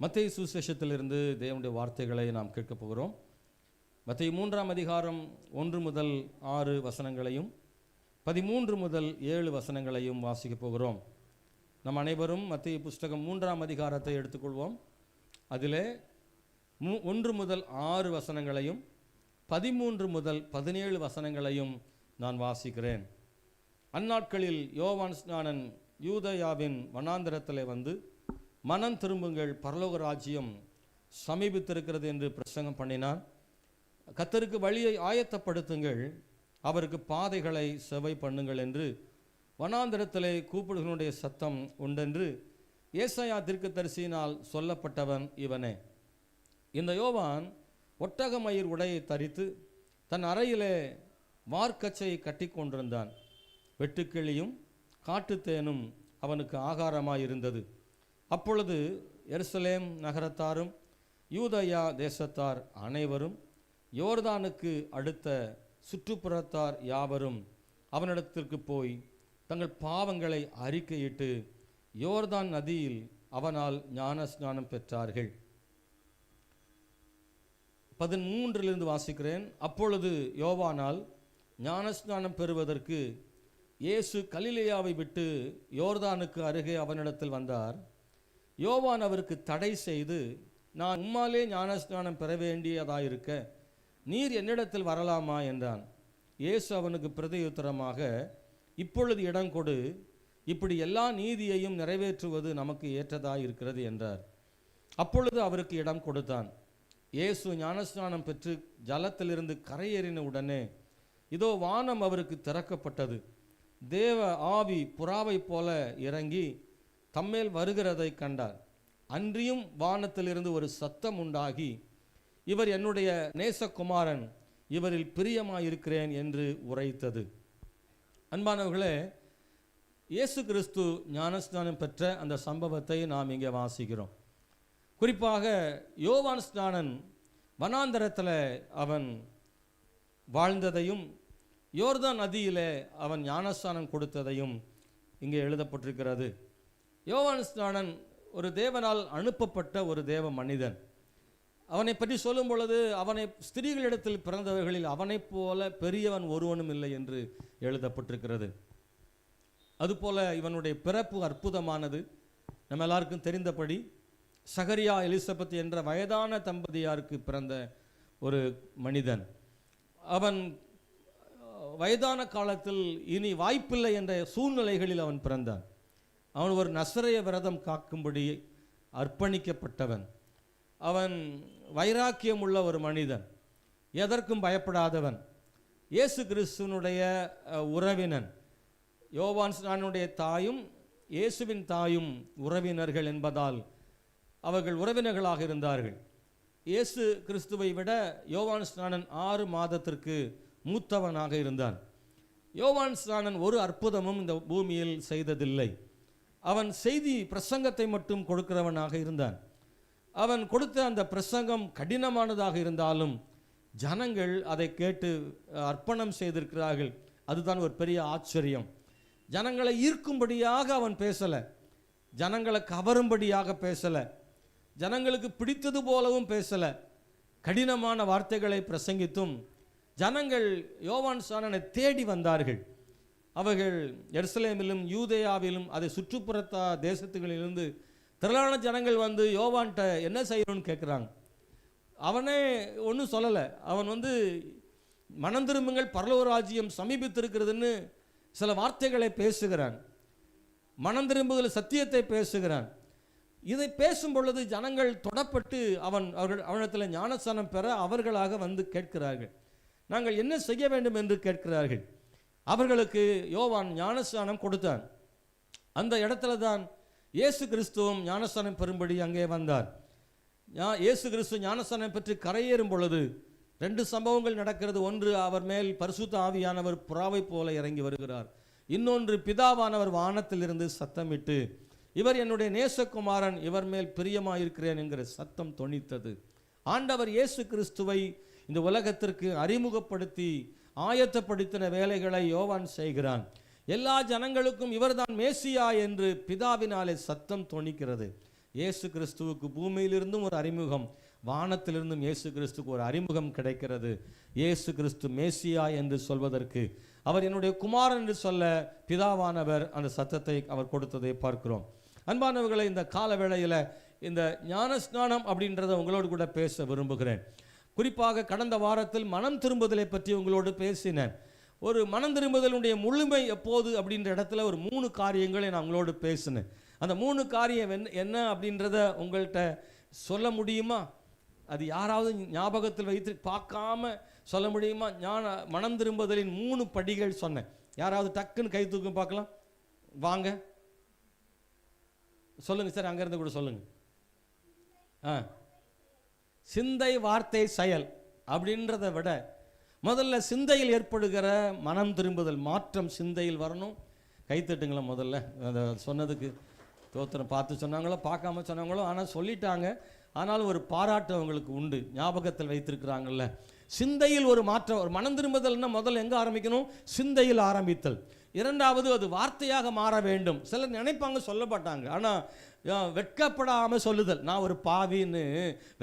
மத்தேயு சுவிசேஷத்திலிருந்து தேவனுடைய வார்த்தைகளை நாம் கேட்கப் போகிறோம். மத்தேயு 3ஆம் அதிகாரம் 1 முதல் 6 வசனங்களையும் 13 முதல் 7 வசனங்களையும் வாசிக்கப் போகிறோம். நம் அனைவரும் மத்தேயு புஸ்தகம் 3ஆம் அதிகாரத்தை எடுத்துக்கொள்வோம். அதிலே 1 முதல் 6 வசனங்களையும் 13 முதல் 17 வசனங்களையும் நான் வாசிக்கிறேன். அந்நாட்களில் யோவான் ஸ்நானன் யூதேயாவின் வனாந்தரத்திலே வந்து, மனம் திரும்புங்கள், பரலோக ராஜ்யம் சமீபித்திருக்கிறது என்று பிரசங்கம் பண்ணினான். கர்த்தருக்கு வழியை ஆயத்தப்படுத்துங்கள், அவருக்கு பாதைகளை செவை பண்ணுங்கள் என்று வனாந்தரத்திலே கூப்பிடுகளுடைய சத்தம் உண்டென்று ஏசாயா தீர்க்கதரிசியினால் சொல்லப்பட்டவன் இவனே. இந்த யோவான் ஒட்டகமயிர் உடையை தரித்து தன் அறையிலே வார்க்கச்சையை கட்டி கொண்டிருந்தான். வெட்டுக்கிளியும் காட்டுத்தேனும் அவனுக்கு ஆகாரமாயிருந்தது. அப்பொழுது எருசலேம் நகரத்தாரும் யூதேயா தேசத்தார் அனைவரும் யோர்தானுக்கு அடுத்த சுற்றுப்புறத்தார் யாவரும் அவனிடத்திற்கு போய் தங்கள் பாவங்களை அறிக்கையிட்டு யோர்தான் நதியில் அவனால் ஞான ஸ்நானம் பெற்றார்கள். 13 வாசிக்கிறேன். அப்பொழுது யோவானால் ஞானஸ்நானம் பெறுவதற்கு இயேசு கலிலேயாவை விட்டு யோர்தானுக்கு அருகே அவனிடத்தில் வந்தார். யோவான் அவருக்கு தடை செய்து, நான் உம்மாலே ஞானஸ்நானம் பெற வேண்டியதாயிருக்க நீர் என்னிடத்தில் வரலாமா என்றான். இயேசு அவனுக்கு பிரதியுத்தரமாக, இப்பொழுது இடம் கொடு, இப்படி எல்லா நீதியையும் நிறைவேற்றுவது நமக்கு ஏற்றதாயிருக்கிறது என்றார். அப்பொழுது அவருக்கு இடம் கொடுத்தான். இயேசு ஞானஸ்நானம் பெற்று ஜலத்திலிருந்து கரையேறின உடனே இதோ வானம் அவருக்கு திறக்கப்பட்டது. தேவ ஆவி புறாவை போல இறங்கி தம்மேல் வருகிறதை கண்டார். அன்றியும் வானத்திலிருந்து ஒரு சத்தம் உண்டாகி, இவர் என்னுடைய நேசகுமாரன், இவரில் பிரியமாயிருக்கிறேன் என்று உரைத்தது. அன்பானவர்களே, இயேசு கிறிஸ்து ஞானஸ்நானம் பெற்ற அந்த சம்பவத்தை நாம் இங்கே வாசிக்கிறோம். குறிப்பாக யோவான் ஸ்நானன் வனாந்தரத்தில் அவன் வாழ்ந்ததையும் யோர்தான் நதியிலே அவன் ஞானஸ்நானம் கொடுத்ததையும் இங்கே எழுதப்பட்டிருக்கிறது. யோவான் ஸ்நானன் ஒரு தேவனால் அனுப்பப்பட்ட ஒரு தேவ மனிதன். அவனை பற்றி சொல்லும் பொழுது, அவனை ஸ்திரீகளிடத்தில் பிறந்தவர்களில் அவனைப் போல பெரியவன் ஒருவனும் இல்லை என்று எழுதப்பட்டிருக்கிறது. அதுபோல இவனுடைய பிறப்பு அற்புதமானது. நம்ம எல்லாருக்கும் தெரிந்தபடி சகரியா எலிசபெத் என்ற வயதான தம்பதியாருக்கு பிறந்த ஒரு மனிதன். அவன் வயதான காலத்தில் இனி வாய்ப்பில்லை என்ற சூழ்நிலைகளில் அவன் பிறந்தான். அவன் ஒரு நசரேய விரதம் காக்கும்படி அர்ப்பணிக்கப்பட்டவன். அவன் வைராக்கியம் உள்ள ஒரு மனிதன், எதற்கும் பயப்படாதவன், இயேசு கிறிஸ்துவனுடைய உறவினன். யோவான் ஸ்நானனுடைய தாயும் இயேசுவின் தாயும் உறவினர்கள் என்பதால் அவர்கள் உறவினர்களாக இருந்தார்கள். இயேசு கிறிஸ்துவை விட யோவான் ஸ்நானன் 6 மாதத்திற்கு மூத்தவனாக இருந்தான். யோவான் ஸ்நானன் ஒரு அற்புதமும் இந்த பூமியில் செய்ததில்லை. அவன் செய்தி பிரசங்கத்தை மட்டும் கொடுக்கிறவனாக இருந்தான். அவன் கொடுத்த அந்த பிரசங்கம் கடினமானதாக இருந்தாலும் ஜனங்கள் அதை கேட்டு அர்ப்பணம் செய்திருக்கிறார்கள். அதுதான் ஒரு பெரிய ஆச்சரியம். ஜனங்களை ஈர்க்கும்படியாக அவன் பேசலை, ஜனங்களை கவரும்படியாக பேசலை, ஜனங்களுக்கு பிடித்தது போலவும் பேசலை. கடினமான வார்த்தைகளை பிரசங்கித்தும் ஜனங்கள் யோவான் ஸ்நானனை தேடி வந்தார்கள். அவர்கள் எருசலேமிலும் யூதேயாவிலும் அதை சுற்றுப்புறத்த தேசத்துகளிலிருந்து திரளான ஜனங்கள் வந்து யோவான்கிட்ட என்ன செய்யணும்னு கேட்குறாங்க. அவனே ஒன்றும் சொல்லலை. அவன் மனம் திரும்புங்கள், பரலோக ராஜ்யம் சமீபித்திருக்கிறதுன்னு சில வார்த்தைகளை பேசுகிறான். மனம் திரும்புதல் சத்தியத்தை பேசுகிறான். இதை பேசும் பொழுது ஜனங்கள் தொடப்பட்டு அவனிடத்தில் ஞானஸ்நானம் பெற அவர்களாக வந்து கேட்கிறார்கள். நாங்கள் என்ன செய்ய வேண்டும் என்று கேட்கிறார்கள். அவர்களுக்கு யோவான் ஞானஸ்நானம் கொடுத்தான். அந்த இடத்துல தான் இயேசு கிறிஸ்துவும் ஞானஸ்நானம் பெறும்படி அங்கே வந்தார். இயேசு கிறிஸ்து ஞானஸ்நானம் பெற்று கரையேறும் பொழுது 2 சம்பவங்கள் நடக்கிறது. ஒன்று, அவர் மேல் பரிசுத்த ஆவியானவர் புறாவை போல இறங்கி வருகிறார். இன்னொன்று, பிதாவானவர் வானத்திலிருந்து சத்தமிட்டு, இவர் என்னுடைய நேசகுமாரன், இவர் மேல் பிரியமாயிருக்கிறேன் என்கிற சத்தம் தொனித்தது. ஆண்டவர் இயேசு கிறிஸ்துவை இந்த உலகத்திற்கு அறிமுகப்படுத்தி ஆயத்தப்படுத்தின வேலைகளை யோவான் செய்கிறான். எல்லா ஜனங்களுக்கும் இவர்தான் மேசியா என்று பிதாவினாலே சத்தம் தொனிக்கிறது. இயேசு கிறிஸ்துவுக்கு பூமியிலிருந்தும் ஒரு அறிமுகம், வானத்திலிருந்தும் இயேசு கிறிஸ்துக்கு ஒரு அறிமுகம் கிடைக்கிறது. இயேசு கிறிஸ்து மேசியா என்று சொல்வதற்கு, அவர் என்னுடைய குமாரன் என்று சொல்ல பிதாவானவர் அந்த சத்தத்தை அவர் கொடுத்ததை பார்க்கிறோம். அன்பானவர்களை, இந்த கால வேளையில் இந்த ஞானஸ்நானம் அப்படின்றத உங்களோடு கூட பேச விரும்புகிறேன். குறிப்பாக கடந்த வாரத்தில் மனம் திரும்புதலை பற்றி உங்களோடு பேசினேன். ஒரு மனம் திரும்புதலுடைய முழுமை எப்போது அப்படின்ற இடத்துல ஒரு 3 காரியங்களை நான் உங்களோடு பேசினேன். அந்த 3 காரியம் என்ன அப்படின்றத உங்கள்கிட்ட சொல்ல முடியுமா? அது யாராவது ஞாபகத்தில் வைத்து பார்க்காம சொல்ல முடியுமா? மனம் திரும்புதலின் 3 படிகள் சொன்னேன். யாராவது டக்குன்னு கை தூக்கும் பார்க்கலாம். வாங்க, சொல்லுங்க சார், அங்கேருந்து கூட சொல்லுங்க. சிந்தை, வார்த்தை, செயல் அப்படின்றத விட முதல்ல சிந்தையில் ஏற்படுகிற மனம் திரும்புதல், மாற்றம் சிந்தையில் வரணும். கைத்தட்டுங்களா முதல்ல. அதை சொன்னதுக்கு தோத்திரம். பார்த்து சொன்னாங்களோ பார்க்காம சொன்னாங்களோ, ஆனால் சொல்லிட்டாங்க. ஆனாலும் ஒரு பாராட்டு அவங்களுக்கு உண்டு, ஞாபகத்தில் வைத்திருக்கிறாங்கல்ல. சிந்தையில் ஒரு மாற்றம், ஒரு மனம் திரும்புதல்னா முதல்ல எங்கே ஆரம்பிக்கணும்? சிந்தையில் ஆரம்பித்தல். இரண்டாவது, அது வார்த்தையாக மாற வேண்டும். சிலர் நினைப்பாங்க சொல்லப்பட்டாங்க, ஆனால் வெட்கப்படாமல் சொல்லுதல். நான் ஒரு பாவின்னு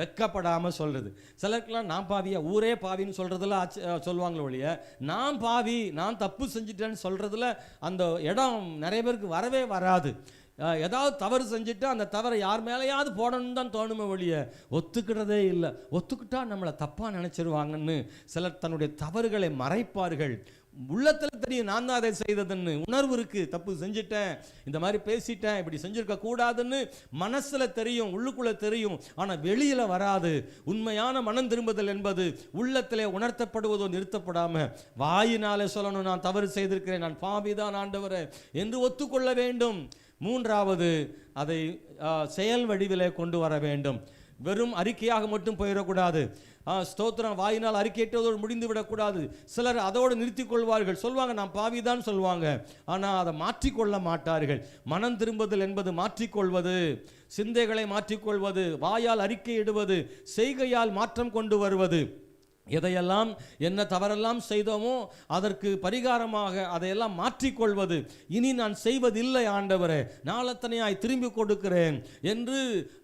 வெட்கப்படாமல் சொல்கிறது. சிலருக்கெல்லாம் நான் பாவியா, ஊரே பாவின்னு சொல்கிறதுல சொல்லுவாங்களே ஒழிய, நான் பாவி, நான் தப்பு செஞ்சுட்டேன்னு சொல்கிறதுல அந்த இடம் நிறைய பேருக்கு வரவே வராது. ஏதாவது தவறு செஞ்சுட்டு அந்த தவறை யார் மேலேயாவது போடணும்னு தான் தோணுமே ஒழிய ஒத்துக்கிட்டதே இல்லை. ஒத்துக்கிட்டா நம்மளை தப்பாக நினச்சிருவாங்கன்னு சிலர் தன்னுடைய தவறுகளை மறைப்பார்கள். உள்ளத்தில் தெரியும் நான் தான் அதை செய்ததுன்னு, உணர்வு இருக்குது, தப்பு செஞ்சுட்டேன், இந்த மாதிரி பேசிட்டேன், இப்படி செஞ்சுருக்க கூடாதுன்னு மனசில் தெரியும், உள்ளுக்குள்ளே தெரியும், ஆனால் வெளியில் வராது. உண்மையான மனம் திரும்புதல் என்பது உள்ளத்திலே உணர்த்தப்படுவதோ நிறுத்தப்படாமல் வாயினாலே சொல்லணும், நான் தவறு செய்திருக்கிறேன், நான் பாவிதான் ஆண்டவரே என்று ஒத்துக்கொள்ள வேண்டும். மூன்றாவது, அதை செயல் வடிவிலே கொண்டு வர வேண்டும். வெறும் அறிக்கையாக மட்டும் போயிடக்கூடாது. ஸ்தோத்திரம் வாயினால் அறிக்கையிட்டதோடு முடிந்து விடக்கூடாது. சிலர் அதோடு நிறுத்தி கொள்வார்கள், சொல்வாங்க நான் பாவிதான் சொல்வாங்க, ஆனால் அதை மாற்றிக்கொள்ள மாட்டார்கள். மனம் திரும்புதல் என்பது மாற்றிக்கொள்வது, சிந்தைகளை மாற்றிக்கொள்வது, வாயால் அறிக்கையிடுவது, செய்கையால் மாற்றம் கொண்டு வருவது. எதையெல்லாம் என்ன தவறெல்லாம் செய்தோமோ அதற்கு பரிகாரமாக அதையெல்லாம் மாற்றிக்கொள்வது. இனி நான் செய்வதில்லை ஆண்டவரே, நாளத்தனையாய் திரும்பி கொடுக்கிறேன் என்று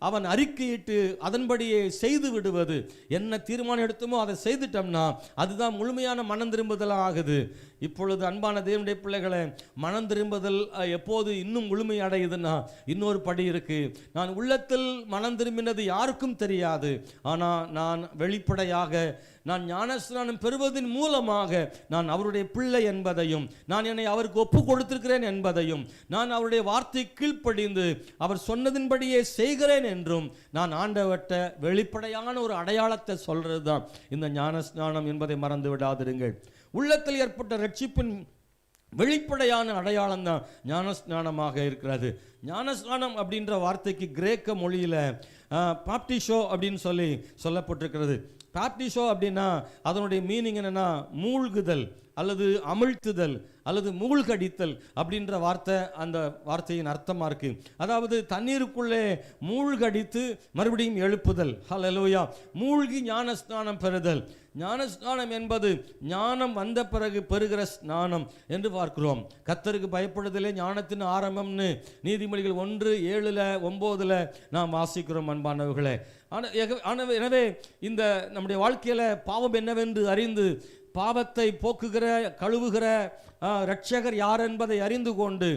அவன் அறிக்கையிட்டு அதன்படியே செய்து விடுவது. என்ன தீர்மானம் எடுத்தோமோ அதை செய்துட்டோம்னா அதுதான் முழுமையான மனம் திரும்புதல் ஆகுது. இப்பொழுது அன்பான தேவனுடைய பிள்ளைகளை, மனம் திரும்புதல் எப்போது இன்னும் முழுமை அடையுதுன்னா இன்னொரு படி இருக்கு. நான் உள்ளத்தில் மனம் திரும்பினது யாருக்கும் தெரியாது, ஆனால் நான் வெளிப்படையாக நான் ஞானஸ்நானம் பெறுவதன் மூலமாக நான் அவருடைய பிள்ளை என்பதையும், நான் என்னை அவருக்கு ஒப்பு கொடுத்திருக்கிறேன் என்பதையும், நான் அவருடைய வார்த்தை கீழ்ப்படிந்து அவர் சொன்னதின்படியே செய்கிறேன் என்றும் நான் ஆண்டவர்கிட்ட வெளிப்படையான ஒரு அடையாளத்தை சொல்றது தான் இந்த ஞானஸ்நானம் என்பதை மறந்து விடாதிருங்கள். உள்ளத்தில் ஏற்பட்ட ரட்சிப்பின் வெளிப்படையான அடையாளம் தான் ஞானஸ்நானமாக இருக்கிறது. ஞானஸ்நானம் அப்படின்ற வார்த்தைக்கு கிரேக்க மொழியில் பாப்டிஷோ அப்படின்னு சொல்லப்பட்டிருக்கிறது. பாப்டிஷோ அப்படின்னா அதனுடைய மீனிங் என்னன்னா மூழ்குதல் அல்லது அமிழ்த்துதல் அல்லது மூழ்கடித்தல் அப்படின்ற வார்த்தை அந்த வார்த்தையின் அர்த்தமாக இருக்கு. அதாவது தண்ணீருக்குள்ளே மூழ்கடித்து மறுபடியும் எழுப்புதல். ஹல்லேலூயா. மூழ்கி ஞானஸ்நானம் பெறுதல். ஞானஸ்நானம் என்பது ஞானம் வந்த பிறகு பெறுகிற ஸ்நானம் என்று பார்க்கிறோம். கர்த்தருக்கு பயப்படுதலே ஞானத்தின் ஆரம்பம்னு நீதிமொழிகள் 1:7-9 நாம் வாசிக்கிறோம் அன்பானவர்களே. எனவே இந்த நம்முடைய வாழ்க்கையில் பாவம் என்னவென்று அறிந்து பாவத்தை போக்குகிற கழுவுகிற இரட்சகர் யார் என்பதை அறிந்து கொண்டு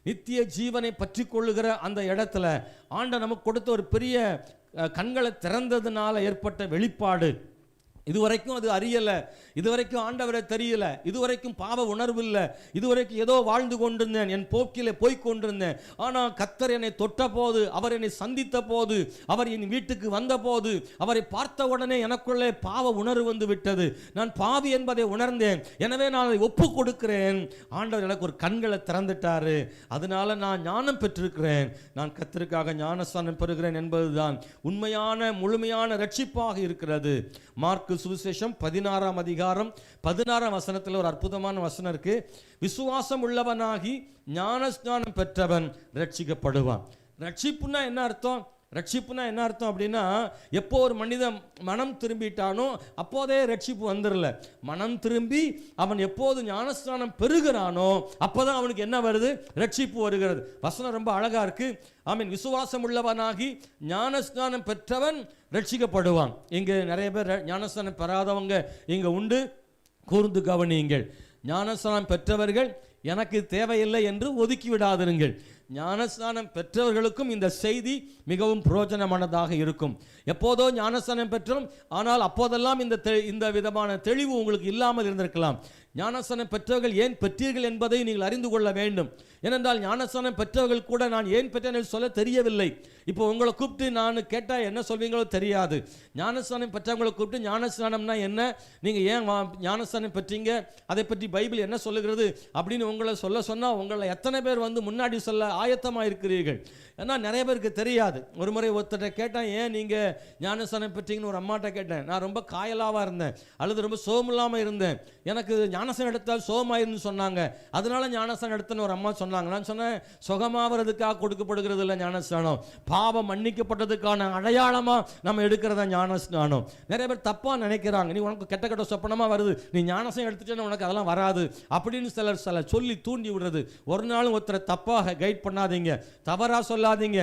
நித்திய ஜீவனை பற்றி கொள்ளுகிற அந்த இடத்துல ஆண்டவர் நமக்கு கொடுத்த ஒரு பெரிய கண்களை திறந்ததுனால ஏற்பட்ட வெளிப்பாடு. இதுவரைக்கும் அது அறியலை, இதுவரைக்கும் ஆண்டவரை தெரியல, இதுவரைக்கும் பாவ உணர்வு இல்லை, இதுவரைக்கும் ஏதோ வாழ்ந்து கொண்டிருந்தேன், என் போக்கிலே போய் கொண்டிருந்தேன். ஆனால் கர்த்தர் என்னை தொட்ட போது, அவர் என்னை சந்தித்த போது, அவர் என் வீட்டுக்கு வந்த போது, அவரை பார்த்த உடனே எனக்குள்ளே பாவ உணர்வு வந்து விட்டது. நான் பாவி என்பதை உணர்ந்தேன். எனவே நான் அதை ஒப்பு கொடுக்கிறேன். ஆண்டவர் எனக்கு ஒரு கண்களை திறந்துட்டாரு, அதனால நான் ஞானம் பெற்றிருக்கிறேன், நான் கர்த்தருக்காக ஞானஸ்நானம் பெறுகிறேன் என்பதுதான் உண்மையான முழுமையான ரட்சிப்பாக இருக்கிறது. மார்க்கு சுவிசேஷம் 16:16 ஒரு அற்புதமான வசனம் இருக்கு. விசுவாசம் உள்ளவனாகி ஞானஸ்நானம் பெற்றவன் ரட்சிக்கப்படுவான். ரட்சிப்புன்னா என்ன அர்த்தம்? ரட்சிப்புனா என்ன அர்த்தம் அப்படின்னா, எப்போ ஒரு மனிதன் மனம் திரும்பிட்டானோ அப்போதே ரட்சிப்பு வந்துடல. மனம் திரும்பி அவன் எப்போது ஞானஸ்நானம் பெறுகிறானோ அப்போதான் அவனுக்கு என்ன வருது? ரட்சிப்பு வருகிறது. வசனம் ரொம்ப அழகா இருக்கு. ஆமீன். விசுவாசம் உள்ளவனாகி ஞானஸ்நானம் பெற்றவன் ரட்சிக்கப்படுவான். இங்கே நிறைய பேர் ஞானஸ்நானம் பெறாதவங்க இங்கே உண்டு, கூர்ந்து கவனியுங்கள். ஞானஸ்நானம் பெற்றவர்கள் எனக்கு தேவையில்லை என்று ஒதுக்கி விடாதிருங்கள். ஞானஸ்நானம் பெற்றவர்களுக்கும் இந்த செய்தி மிகவும் பிரயோஜனமானதாக இருக்கும். எப்போதோ ஞானஸ்நானம் பெற்றோம், ஆனால் அப்போதெல்லாம் இந்த விதமான தெளிவு உங்களுக்கு இல்லாமல் இருந்திருக்கலாம். ஞானஸ்நானம் பெற்றவர்கள் ஏன் பெற்றீர்கள் என்பதை நீங்கள் அறிந்து கொள்ள வேண்டும். ஏனென்றால் ஞானஸ்நானம் பெற்றவர்கள் கூட நான் ஏன் பெற்றேன் சொல்ல தெரியவில்லை. இப்போ உங்களை கூப்பிட்டு நான் கேட்டால் என்ன சொல்வீங்களோ தெரியாது. ஞானஸ்நானம் பெற்றவங்களை கூப்பிட்டு ஞானஸ்நானம்னா என்ன, நீங்கள் ஏன் ஞானஸ்நானம் பெற்றீங்க, அதை பற்றி பைபிள் என்ன சொல்லுகிறது அப்படின்னு உங்களை சொன்னால் உங்களை எத்தனை பேர் வந்து முன்னாடி சொல்ல ஆயத்தமாக இருக்கிறீர்கள்? ஏன்னா நிறைய பேருக்கு தெரியாது. ஒரு முறை ஒருத்தரை கேட்டேன், ஏன் நீங்கள் ஞானஸ்நானம் பெற்றீங்கன்னு ஒரு அம்மாட்ட கேட்டேன். நான் ரொம்ப காயலாவாக இருந்தேன் அல்லது ரொம்ப சோமில்லாமல் இருந்தேன், எனக்கு ஞானஸ்நானம் எடுத்தால் சோகமாயிருன்னு சொன்னாங்க, அதனால ஞானஸ்நானம் எடுத்தேன்னு ஒரு அம்மா சொன்னாங்க. நான் சொன்னேன், சுகமாவதுக்காக கொடுக்கப்படுகிறது இல்லை ஞானஸ்நானம், பாவம் மன்னிக்கப்பட்டதுக்கான அடையாளமாக நம்ம எடுக்கிறதா ஞானஸ்நானம். நிறைய பேர் தப்பாக நினைக்கிறாங்க, நீ உனக்கு கெட்ட கெட்ட சொப்பனமாக வருது, நீ ஞானஸ்நானம் எடுத்துட்டேன்னு உனக்கு அதெல்லாம் வராது அப்படின்னு சிலர் சொல்லி தூண்டி விடுறது. ஒரு நாளும் ஒருத்தரை தப்பாக கைட் பண்ணாதீங்க, தவறாக சொல்லாதீங்க.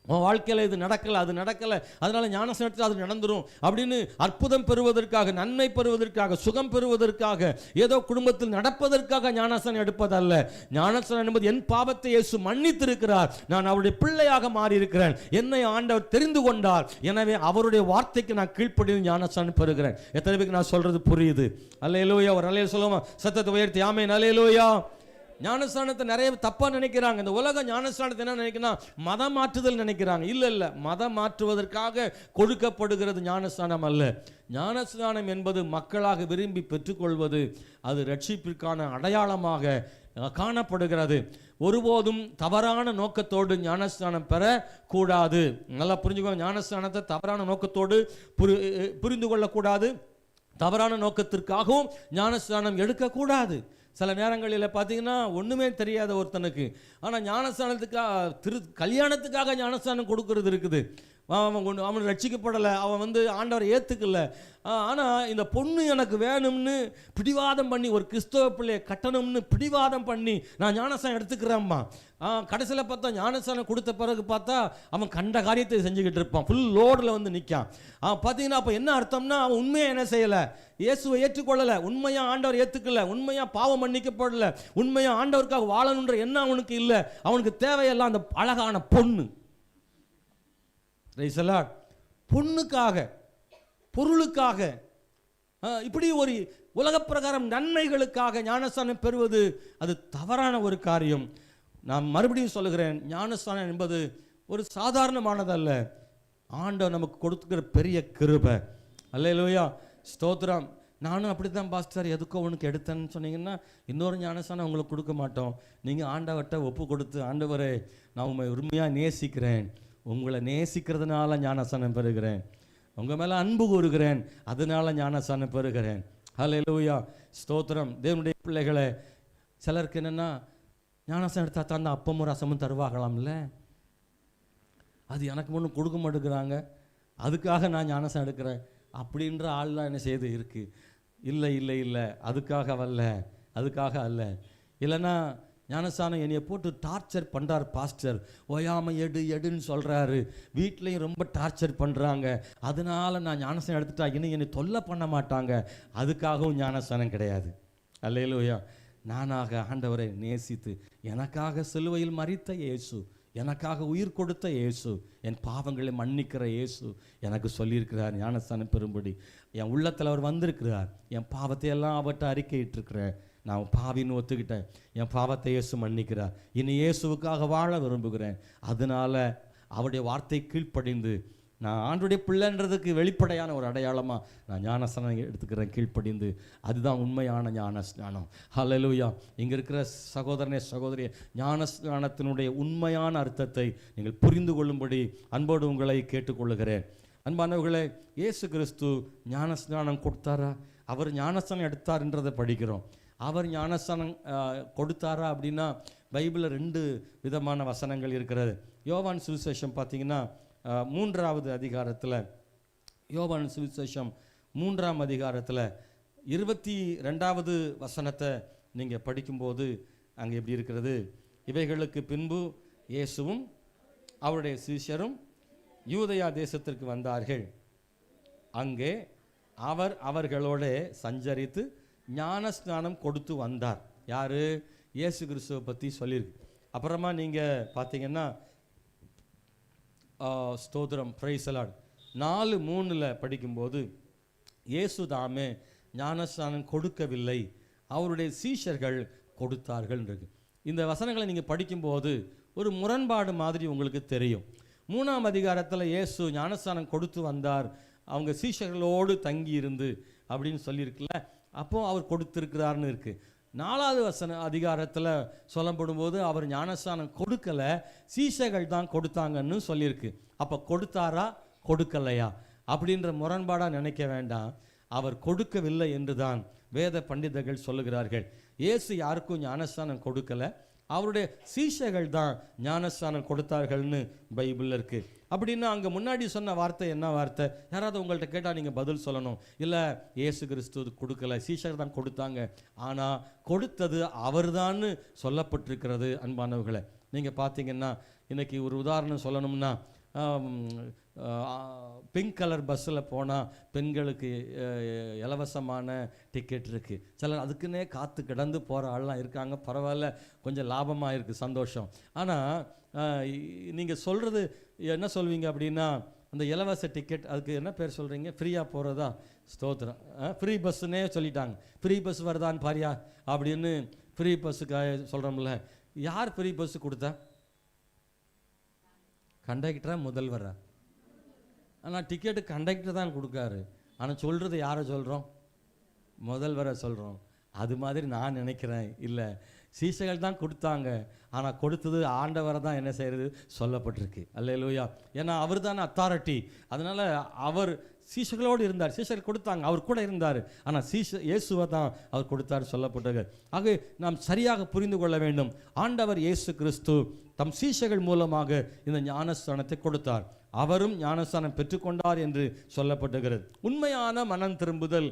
உன் வாழ்க்கையில் இது நடக்கலை, அது நடக்கலை, அதனால ஞானஸ்நானம் எடுத்து அது நடந்துடும் அப்படின்னு அற்புதம் பெறுவதற்காக, நன்மை பெறுவதற்காக, சுகம் பெறுவதற்காக, ஏதோ குடும்பத்தில் நடப்பதற்காக ஞானஸ்நானம் எடுப்பதல்ல. ஞானஸ்நானம் என்பது என் பாவத்தை இயேசு மன்னித்திருக்கிறார், நான் அவருடைய பிள்ளையாக மாறி இருக்கிறேன், என்னை ஆண்டவர் தெரிந்து கொண்டார், எனவே அவருடைய வார்த்தைக்கு நான் கீழ்ப்படிந்து ஞானஸ்நானம் பெறுகிறேன். எத்தனை பேருக்கு நான் சொல்றது புரியுது? அல்லேலூயா. ஒரு அல்லேலூயா சொல்லுவோமா? சத்தத்தை உயர்த்தி ஆமென். அல்லேலூயா. ஞானஸ்நானத்தை நிறைய தப்பாக நினைக்கிறாங்க. இந்த உலக ஞானஸ்நானத்தை என்ன நினைக்கிறாங்க? மதம் மாற்றுதல் நினைக்கிறாங்க. இல்லை, மதம் மாற்றுவதற்காக கொடுக்கப்படுகிறது ஞானஸ்நானம் அல்ல. ஞானஸ்நானம் என்பது மக்களாக விரும்பி பெற்றுக்கொள்வது, அது ரட்சிப்பிற்கான அடையாளமாக காணப்படுகிறது. ஒருபோதும் தவறான நோக்கத்தோடு ஞானஸ்நானம் பெறக்கூடாது. நல்லா புரிஞ்சுக்கோங்க, ஞானஸ்நானத்தை தவறான நோக்கத்தோடு புரிந்து கொள்ளக்கூடாது, தவறான நோக்கத்திற்காகவும் ஞானஸ்நானம் எடுக்கக்கூடாது. சில நேரங்களில் பார்த்தீங்கன்னா ஒன்றுமே தெரியாத ஒருத்தனுக்கு ஆனால் ஞானஸ்நானத்துக்காக கல்யாணத்துக்காக ஞானஸ்நானம் கொடுக்கறது இருக்குது. அவன் ரட்சிக்கப்படலை, அவன் வந்து ஆண்டவரை ஏற்றுக்கல, ஆனால் இந்த பொண்ணு எனக்கு வேணும்னு பிடிவாதம் பண்ணி, ஒரு கிறிஸ்தவ பிள்ளையை கட்டணும்னு பிடிவாதம் பண்ணி நான் ஞானஸ்நானம் எடுத்துக்கிறேம்மா. கடைசியில் பார்த்தா ஞானஸ்நானம் கொடுத்த பிறகு பார்த்தா அவன் கண்ட காரியத்தை செஞ்சுக்கிட்டு இருப்பான், ஃபுல் லோடில் வந்து நிற்கான். பார்த்தீங்கன்னா அப்போ என்ன அர்த்தம்னா, அவன் உண்மையாக என்ன செய்யலை? இயேசுவை ஏற்றுக்கொள்ளலை, உண்மையாக ஆண்டவர் ஏற்றுக்கல, உண்மையாக பாவம் மன்னிக்கப்படலை, உண்மையாக ஆண்டவருக்காக வாழணுன்ற எண்ணம் அவனுக்கு இல்லை. அவனுக்கு தேவையெல்லாம் அந்த அழகான பொண்ணு. பொண்ணுக்காக, பொருளுக்காக, இப்படி ஒரு உலக பிரகாரம் நன்மைகளுக்காக ஞானஸ்நானம் பெறுவது அது தவறான ஒரு காரியம். நான் மறுபடியும் சொல்லுகிறேன், ஞானஸ்நானம் என்பது ஒரு சாதாரணமானதல்ல, ஆண்டவர் நமக்கு கொடுத்துக்கிற பெரிய கிருபை. அல்லேலூயா, ஸ்தோத்திரம். நானும் அப்படி தான் பாஸ்டர், எதுக்கோ உனக்கு எடுத்தேன்னு சொன்னீங்கன்னா இன்னொரு ஞானஸ்நானம் உங்களுக்கு கொடுக்க மாட்டோம். நீங்கள் ஆண்டவர்கிட்ட ஒப்பு கொடுத்து, ஆண்டவரே நான் உண்மை உண்மையாக நேசிக்கிறேன், உங்களை நேசிக்கிறதுனால ஞானஸ்நானம் பெறுகிறேன், உங்கள் மேலே அன்பு கூறுகிறேன், அதனால ஞானஸ்நானம் பெறுகிறேன். ஹல்லேலூயா, ஸ்தோத்திரம். தேவனுடைய பிள்ளைகளை, சிலருக்கு என்னென்னா ஞானஸ்நானம் எடுத்தா தான் அந்த அப்பமும் ரசமும் தருவாங்களாம்ல, அது எனக்கு ஒன்றும் கொடுக்க மாட்டேங்கிறாங்க, அதுக்காக நான் ஞானஸ்நானம் எடுக்கிறேன் அப்படின்ற ஆள்லாம் என்ன செய்து இருக்குது. இல்லை இல்லை இல்லை, அதுக்காக அல்ல. இல்லைன்னா ஞானஸ்நானம் என்னையை போட்டு டார்ச்சர் பண்ணுறார் பாஸ்டர், ஓயாமல் எடுன்னு சொல்கிறாரு, வீட்லேயும் ரொம்ப டார்ச்சர் பண்ணுறாங்க, அதனால் நான் ஞானஸ்நானம் எடுத்துட்டா இன்னும் என்னை தொல்லை பண்ண மாட்டாங்க, அதுக்காகவும் ஞானஸ்நானம் கிடையாது. அல்லேலூயா. நானாக ஆண்டவரை நேசித்து, எனக்காக சிலுவையில் மரித்த இயேசு, எனக்காக உயிர் கொடுத்த இயேசு, என் பாவங்களை மன்னிக்கிற இயேசு எனக்கு சொல்லியிருக்கிறார் ஞானஸ்நானம் பெறும்படி. என் உள்ளத்தில் அவர் வந்திருக்கிறார், என் பாவத்தை எல்லாம் அவர்கிட்ட அறிக்கையிட்டிருக்கிறேன், நான் பாவின்னு ஒத்துக்கிட்டேன், என் பாவத்தை இயேசு மன்னிக்கிறார், இனி இயேசுவுக்காக வாழ விரும்புகிறேன், அதனால அவருடைய வார்த்தை கீழ்ப்படிந்து நான் ஆண்டுடைய பிள்ளைன்றதுக்கு வெளிப்படையான ஒரு அடையாளமாக நான் ஞானஸ்நானம் எடுத்துக்கிறேன் கீழ்ப்படிந்து. அதுதான் உண்மையான ஞானஸ்நானம். ஹல்லேலூயா. இங்கே இருக்கிற சகோதரனே சகோதரியே, ஞானஸ்நானத்தினுடைய உண்மையான அர்த்தத்தை நீங்கள் புரிந்து கொள்ளும்படி அன்போடு உங்களை கேட்டுக்கொள்ளுகிறேன். அன்பானவர்களே, இயேசு கிறிஸ்து ஞானஸ்நானம் கொடுத்தாரா? அவர் ஞானஸ்நானம் எடுத்தார்ன்றதை படிக்கிறோம். அவர் ஞானஸ்நானம் கொடுத்தாரா அப்படின்னா பைபிளில் 2 விதமான வசனங்கள் இருக்கிறது. யோவான் சுவிசேஷம் பார்த்தீங்கன்னா 3வது அதிகாரத்தில், யோவான் சுவிசேஷம் 3ஆம் அதிகாரத்தில் 22வது வசனத்தை நீங்கள் படிக்கும்போது அங்கே எப்படி இருக்கிறது? இவைகளுக்கு பின்பு இயேசுவும் அவருடைய சீஷரும் யூதேயா தேசத்திற்கு வந்தார்கள். அங்கே அவர் அவர்களோட சஞ்சரித்து ஞானஸ்நானம் கொடுத்து வந்தார். யாரு? இயேசு கிறிஸ்துவை பற்றி சொல்லியிருக்கு. அப்புறமா நீங்கள் பார்த்தீங்கன்னா ஸ்தோத்திரம், பிரைஸ் தி லார்ட், 4:3 படிக்கும்போது இயேசு தாமே ஞானஸ்நானம் கொடுக்கவில்லை, அவருடைய சீஷர்கள் கொடுத்தார்கள் இருக்கு. இந்த வசனங்களை நீங்கள் படிக்கும்போது ஒரு முரண்பாடு மாதிரி உங்களுக்கு தெரியும். 3ஆம் அதிகாரத்தில் இயேசு ஞானஸ்நானம் கொடுத்து வந்தார், அவங்க சீஷர்களோடு தங்கி இருந்து அப்படின்னு சொல்லியிருக்குல்ல, அப்போ அவர் கொடுத்திருக்கிறார்னு இருக்கு. 4வது அதிகாரத்தில் சொல்லப்படும்போது அவர் ஞானஸ்நானம் கொடுக்கல, சீஷர்கள் தான் கொடுத்தாங்கன்னு சொல்லியிருக்கு. அப்போ கொடுத்தாரா கொடுக்கலையா அப்படின்ற முரண்பாடாக நினைக்க வேண்டாம். அவர் கொடுக்கவில்லை என்று தான் வேத பண்டிதர்கள் சொல்லுகிறார்கள். இயேசு யாருக்கும் ஞானஸ்நானம் கொடுக்கல, அவருடைய சீஷர்கள் தான் ஞானஸ்நானம் கொடுத்தார்கள்னு பைபிளில் இருக்குது. அப்படின்னா அங்கே முன்னாடி சொன்ன வார்த்தை என்ன வார்த்தை? யாராவது உங்கள்கிட்ட கேட்டால் நீங்கள் பதில் சொல்லணும். இல்லை, இயேசு கிறிஸ்து கொடுக்கல, சீஷர் தான் கொடுத்தாங்க, ஆனால் கொடுத்தது அவர் தான் சொல்லப்பட்டிருக்கிறது. அன்பானவர்களை, நீங்கள் பார்த்தீங்கன்னா இன்றைக்கி ஒரு உதாரணம் சொல்லணும்னா, பிங்க் கலர் பஸ்ஸில் போனால் பெண்களுக்கு இலவசமான டிக்கெட் இருக்குது. சிலர் அதுக்குன்னே காற்று கிடந்து போகிற ஆள்லாம் இருக்காங்க. பரவாயில்ல, கொஞ்சம் லாபமாக இருக்குது, சந்தோஷம். ஆனால் நீங்கள் சொல்கிறது என்ன சொல்வீங்க அப்படின்னா, அந்த இலவச டிக்கெட், அதுக்கு என்ன பேர் சொல்கிறீங்க? ஃப்ரீயாக போகிறதா? ஸ்தோத்திரம், ஃப்ரீ பஸ்ஸுன்னே சொல்லிட்டாங்க. ஃப்ரீ பஸ் வருதான்னு பாரியா அப்படின்னு ஃப்ரீ பஸ்ஸுக்காக சொல்கிறோம்ல. யார் ஃப்ரீ பஸ்ஸு கொடுத்தா? கண்டக்டரா முதல்வரா? ஆனால் டிக்கெட்டு கண்டக்டர் தான் கொடுக்காரு, ஆனால் சொல்கிறது யாரை சொல்கிறோம்? முதல்வரை சொல்கிறோம். அது மாதிரி நான் நினைக்கிறேன், இல்லை, சீஷர்கள் தான் கொடுத்தாங்க, ஆனால் கொடுத்தது ஆண்டவரை தான் என்ன செய்கிறது சொல்லப்பட்டிருக்கு. அல்லேலூயா. ஏன்னா அவர் தானே அத்தாரிட்டி. அதனால் அவர் சீஷர்களோடு இருந்தார், சீஷர்கள் கொடுத்தாங்க, அவர் கூட இருந்தார், ஆனால் இயேசுவை தான் அவர் கொடுத்தார் சொல்லப்பட்டது. ஆக நாம் சரியாக புரிந்து கொள்ள வேண்டும். ஆண்டவர் இயேசு கிறிஸ்து தம் சீஷர்கள் மூலமாக இந்த ஞானஸ்நானத்தை கொடுத்தார், அவரும் ஞானஸ்நானம் பெற்றுக்கொண்டார் என்று சொல்லப்பட்டுகிறது. உண்மையான மனம் திரும்புதல்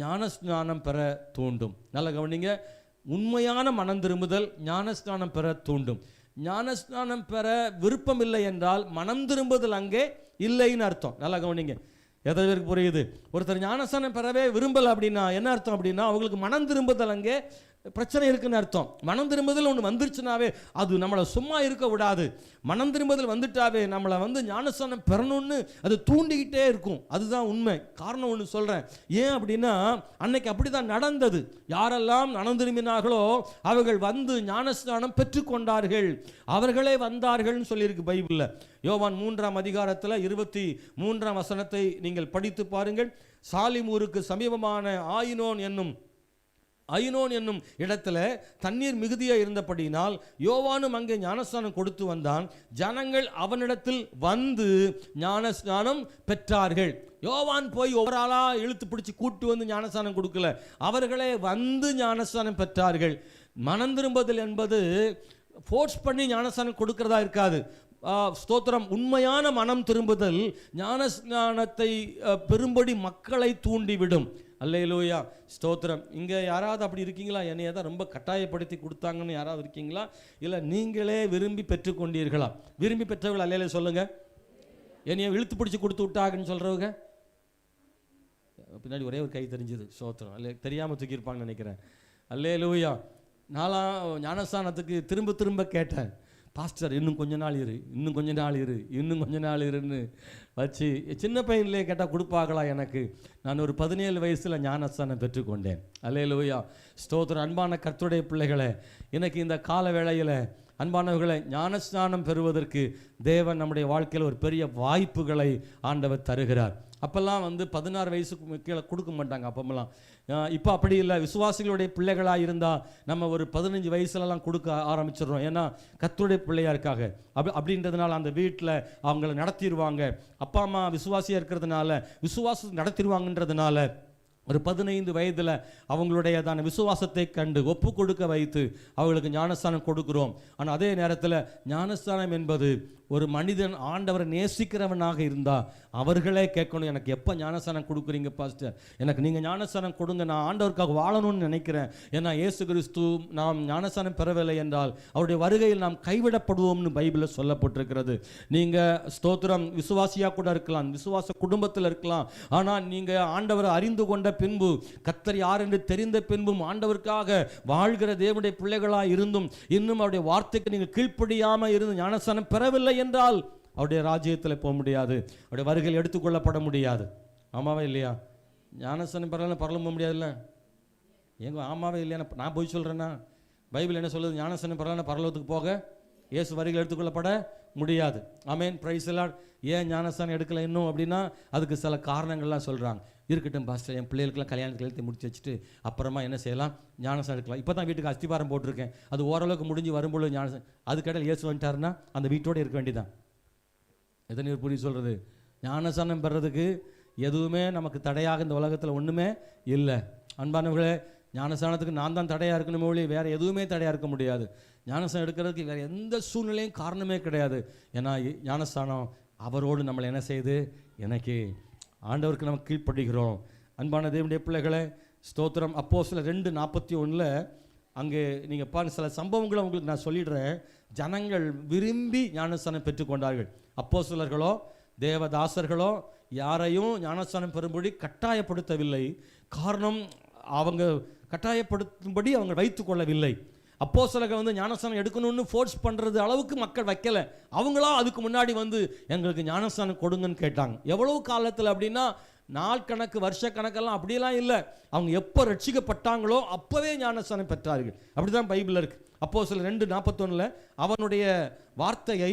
ஞானஸ்நானம் பெற தூண்டும். நல்ல கவனிங்க, உண்மையான மனம் திரும்புதல் ஞானஸ்நானம் பெற தூண்டும். ஞானஸ்நானம் பெற விருப்பம் இல்லை என்றால் மனம் திரும்புதல் அங்கே இல்லைன்னு அர்த்தம். நல்லா கவனிங்க, எத்தனை பேருக்கு புரியுது? ஒருத்தர் ஞானஸ்நானம் பெறவே விரும்பலை அப்படின்னா என்ன அர்த்தம்? அப்படின்னா அவங்களுக்கு மனம் திரும்புதல் அங்கே பிரச்சனை இருக்குன்னு அர்த்தம். மனம் திரும்புதல் ஒன்று வந்துருச்சுனாவே அது நம்மளை சும்மா இருக்க விடாது. மனம் திரும்புதல் வந்துட்டாவே நம்மளை ஞானஸ்நானம் பெறணும்னு அது தூண்டிக்கிட்டே இருக்கும். அதுதான் உண்மை. காரணம் ஒன்று சொல்கிறேன். ஏன் அப்படின்னா, அன்னைக்கு அப்படி தான் நடந்தது. யாரெல்லாம் மனம் திரும்பினார்களோ அவர்கள் ஞானஸ்நானம் பெற்றுக்கொண்டார்கள், அவர்களே வந்தார்கள்னு சொல்லியிருக்கு பைபிளில். யோவான் 3ஆம் அதிகாரத்தில் 23ஆம் வசனத்தை நீங்கள் படித்து பாருங்கள். சாலிமூருக்கு சமீபமான ஐனோன் என்னும் இடத்துல தண்ணீர் மிகுதியாக இருந்தபடியினால் யோவானும் அங்கே ஞானஸ்நானம் கொடுத்து வந்தான். ஜனங்கள் அவனிடத்தில் வந்து ஞானஸ்நானம் பெற்றார்கள். யோவான் போய் ஒவ்வொரு ஆளாக இழுத்து பிடிச்சி கூட்டு ஞானஸ்நானம் கொடுக்கல, அவர்களே ஞானஸ்நானம் பெற்றார்கள். மனம் திரும்புதல் என்பது ஃபோர்ஸ் பண்ணி ஞானஸ்நானம் கொடுக்கிறதா இருக்காது. ஸ்தோத்திரம். உண்மையான மனம் திரும்புதல் ஞானஸ்நானத்தை பெரும்படி மக்களை தூண்டிவிடும். அல்லேலூயா, ஸ்தோத்திரம். இங்கே யாராவது அப்படி இருக்கீங்களா? என்னைய தான் ரொம்ப கட்டாயப்படுத்தி கொடுத்தாங்கன்னு யாராவது இருக்கீங்களா? இல்லை நீங்களே விரும்பி பெற்றுக்கொண்டீர்களா? விரும்பி பெற்றவர்கள் அல்லேலே சொல்லுங்க. என்னைய இழுத்து பிடிச்சி கொடுத்து விட்டாங்கன்னு சொல்கிறவங்க பின்னாடி ஒரே ஒரு கை தெரிஞ்சுது. ஸ்தோத்திரம். அல்ல, தெரியாமல் தூக்கியிருப்பாங்கன்னு நினைக்கிறேன். அல்லேலூயா. நாலாம் ஞானஸ்தானத்துக்கு திரும்ப கேட்டேன், பாஸ்டர் இன்னும் கொஞ்ச நாள் இருன்னு வச்சு சின்ன பையன்லேயே கேட்டால் கொடுப்பாங்களா? எனக்கு நான் ஒரு 17 வயசில் ஞானஸ்தானம் பெற்றுக்கொண்டேன். அல்லேலூயா, ஸ்தோத்திரம். அன்பான கர்த்தருடைய பிள்ளைகளை, எனக்கு இந்த கால வேளையில் அன்பானவர்களை, ஞானஸ்நானம் பெறுவதற்கு தேவன் நம்முடைய வாழ்க்கையில் ஒரு பெரிய வாய்ப்புகளை ஆண்டவர் தருகிறார். அப்போல்லாம் 16 வயசுக்கு கீழே கொடுக்க மாட்டாங்க அப்போமெல்லாம். இப்போ அப்படி இல்லை. விசுவாசிகளுடைய பிள்ளைகளாக இருந்தால் நம்ம ஒரு 15 வயசுலலாம் கொடுக்க ஆரம்பிச்சிடுறோம். ஏன்னா கர்த்தருடைய பிள்ளையாக இருக்காங்க அப்படின்றதுனால அந்த வீட்டில் அவங்கள நடத்திடுவாங்க. அப்பா அம்மா விசுவாசியாக இருக்கிறதுனால விசுவாசம் நடத்திடுவாங்கன்றதுனால ஒரு 15 வயதில் அவங்களுடையதான விசுவாசத்தை கண்டு ஒப்பு கொடுக்க வைத்து அவங்களுக்கு ஞானஸ்தானம் கொடுக்குறோம். ஆனால் அதே நேரத்தில் ஞானஸ்தானம் என்பது ஒரு மனிதன் ஆண்டவரை நேசிக்கிறவனாக இருந்தா அவர்களே கேட்கணும், எனக்கு எப்போ ஞானஸ்நானம் கொடுக்குறீங்க பாஸ்டர், எனக்கு நீங்கள் ஞானஸ்நானம் கொடுங்க, நான் ஆண்டவருக்காக வாழணும்னு நினைக்கிறேன். ஏன்னா இயேசு கிறிஸ்து நாம் ஞானஸ்நானம் பெறவில்லை என்றால் அவருடைய வருகையில் நாம் கைவிடப்படுவோம்னு பைபிளில் சொல்லப்பட்டிருக்கிறது. நீங்கள் ஸ்தோத்திரம் விசுவாசியாக கூட இருக்கலாம், விசுவாச குடும்பத்தில் இருக்கலாம். ஆனால் நீங்கள் ஆண்டவரை அறிந்து கொண்ட பின்பு, கர்த்தர் யார் என்று தெரிந்த பின்பும் ஆண்டவருக்காக வாழ்கிற தேவனுடைய பிள்ளைகளாக இருந்தும் இன்னும் அவருடைய வார்த்தைக்கு நீங்கள் கீழ்ப்படியாமல் இருந்து ஞானஸ்நானம் பெறவில்லை என்றால் அவருடைய ராஜ்யத்தில் போக முடியாது, அவருடைய வருகையில் எடுத்துக்கொள்ளப்பட முடியாது. ஆமாவே இல்லையா? ஞானஸ்நானம் பெறலாம் பரலும் போக முடியாதுல்ல? எங்க ஆமாவே இல்லையா? நான் போய் சொல்கிறேன்னா பைபிள் என்ன சொல்லுது? ஞானஸ்நானம் பெறலாம் பரலோகத்துக்கு போக இயேசு வருகையில் எடுத்துக்கொள்ளப்பட முடியாது. ஆமென், பிரைஸ் தி லார்ட். ஏன் ஞானஸ்நானம் எடுக்கலை இன்னும் அப்படின்னா அதுக்கு சில காரணங்கள்லாம் சொல்கிறாங்க. இருக்கட்டும் பாஸ்டர், என் பிள்ளைகளுக்கெல்லாம் கல்யாணத்துக்கு எழுதி முடிச்சு வச்சுட்டு அப்புறமா என்ன செய்யலாம், ஞானஸ்நானம் எடுக்கலாம். இப்போ தான் வீட்டுக்கு அஸ்திபாரம் போட்டிருக்கேன், அது ஓரளவுக்கு முடிஞ்சு வரும்பொழுது ஞானஸ்நானம், அதுக்கடையில் இயேசு வந்துட்டாருன்னா அந்த வீட்டோடு இருக்க வேண்டியதான். எத்தனை புரிய சொல்கிறது? ஞானஸ்நானம் பெறதுக்கு எதுவுமே நமக்கு தடையாக இந்த உலகத்தில் ஒன்றுமே இல்லை. அன்பானவர்களே, ஞானஸ்நானத்துக்கு நான் தான் தடையாக இருக்கணும் மொழி, வேறு எதுவுமே தடையாக இருக்க முடியாது. ஞானஸ்நானம் எடுக்கிறதுக்கு வேறு எந்த சூழ்நிலையும் காரணமே கிடையாது. ஏன்னா ஞானஸ்நானம் அவரோடு நம்மளை என்ன செய்யுது, எனக்கு ஆண்டவருக்கு நம்ம கீழ்ப்படுகிறோம். அன்பான தேவனுடைய பிள்ளைகளை ஸ்தோத்திரம். அப்போஸ்தலர் 2:41 அங்கே நீங்கள் பாருங்கள், சில சம்பவங்களை உங்களுக்கு நான் சொல்லிடுறேன். ஜனங்கள் விரும்பி ஞானஸ்நானம் பெற்றுக்கொண்டார்கள். அப்போஸ்தலர்களோ தேவதாசர்களோ யாரையும் ஞானஸ்நானம் பெறும்படி கட்டாயப்படுத்தவில்லை. காரணம், அவங்க கட்டாயப்படுத்தும்படி அவங்க வைத்து கொள்ளவில்லை. அப்போஸ்தலர்கள் வந்து ஞானஸ்நானம் எடுக்கணும்னு ஃபோர்ஸ் பண்ணுறது அளவுக்கு மக்கள் வைக்கலை. அவங்களா அதுக்கு முன்னாடி வந்து எங்களுக்கு ஞானஸ்நானம் கொடுங்கன்னு கேட்டாங்க. எவ்வளவு காலத்தில் அப்படின்னா நாள் கணக்கு வருஷ கணக்கெல்லாம் அப்படியெல்லாம் இல்லை. அவங்க எப்போ ரட்சிக்கப்பட்டாங்களோ அப்போவே ஞானஸ்நானம் பெற்றார்கள். அப்படி தான் பைபிளில் இருக்குது. அப்போஸ்தலர் 2:41 அவனுடைய வார்த்தையை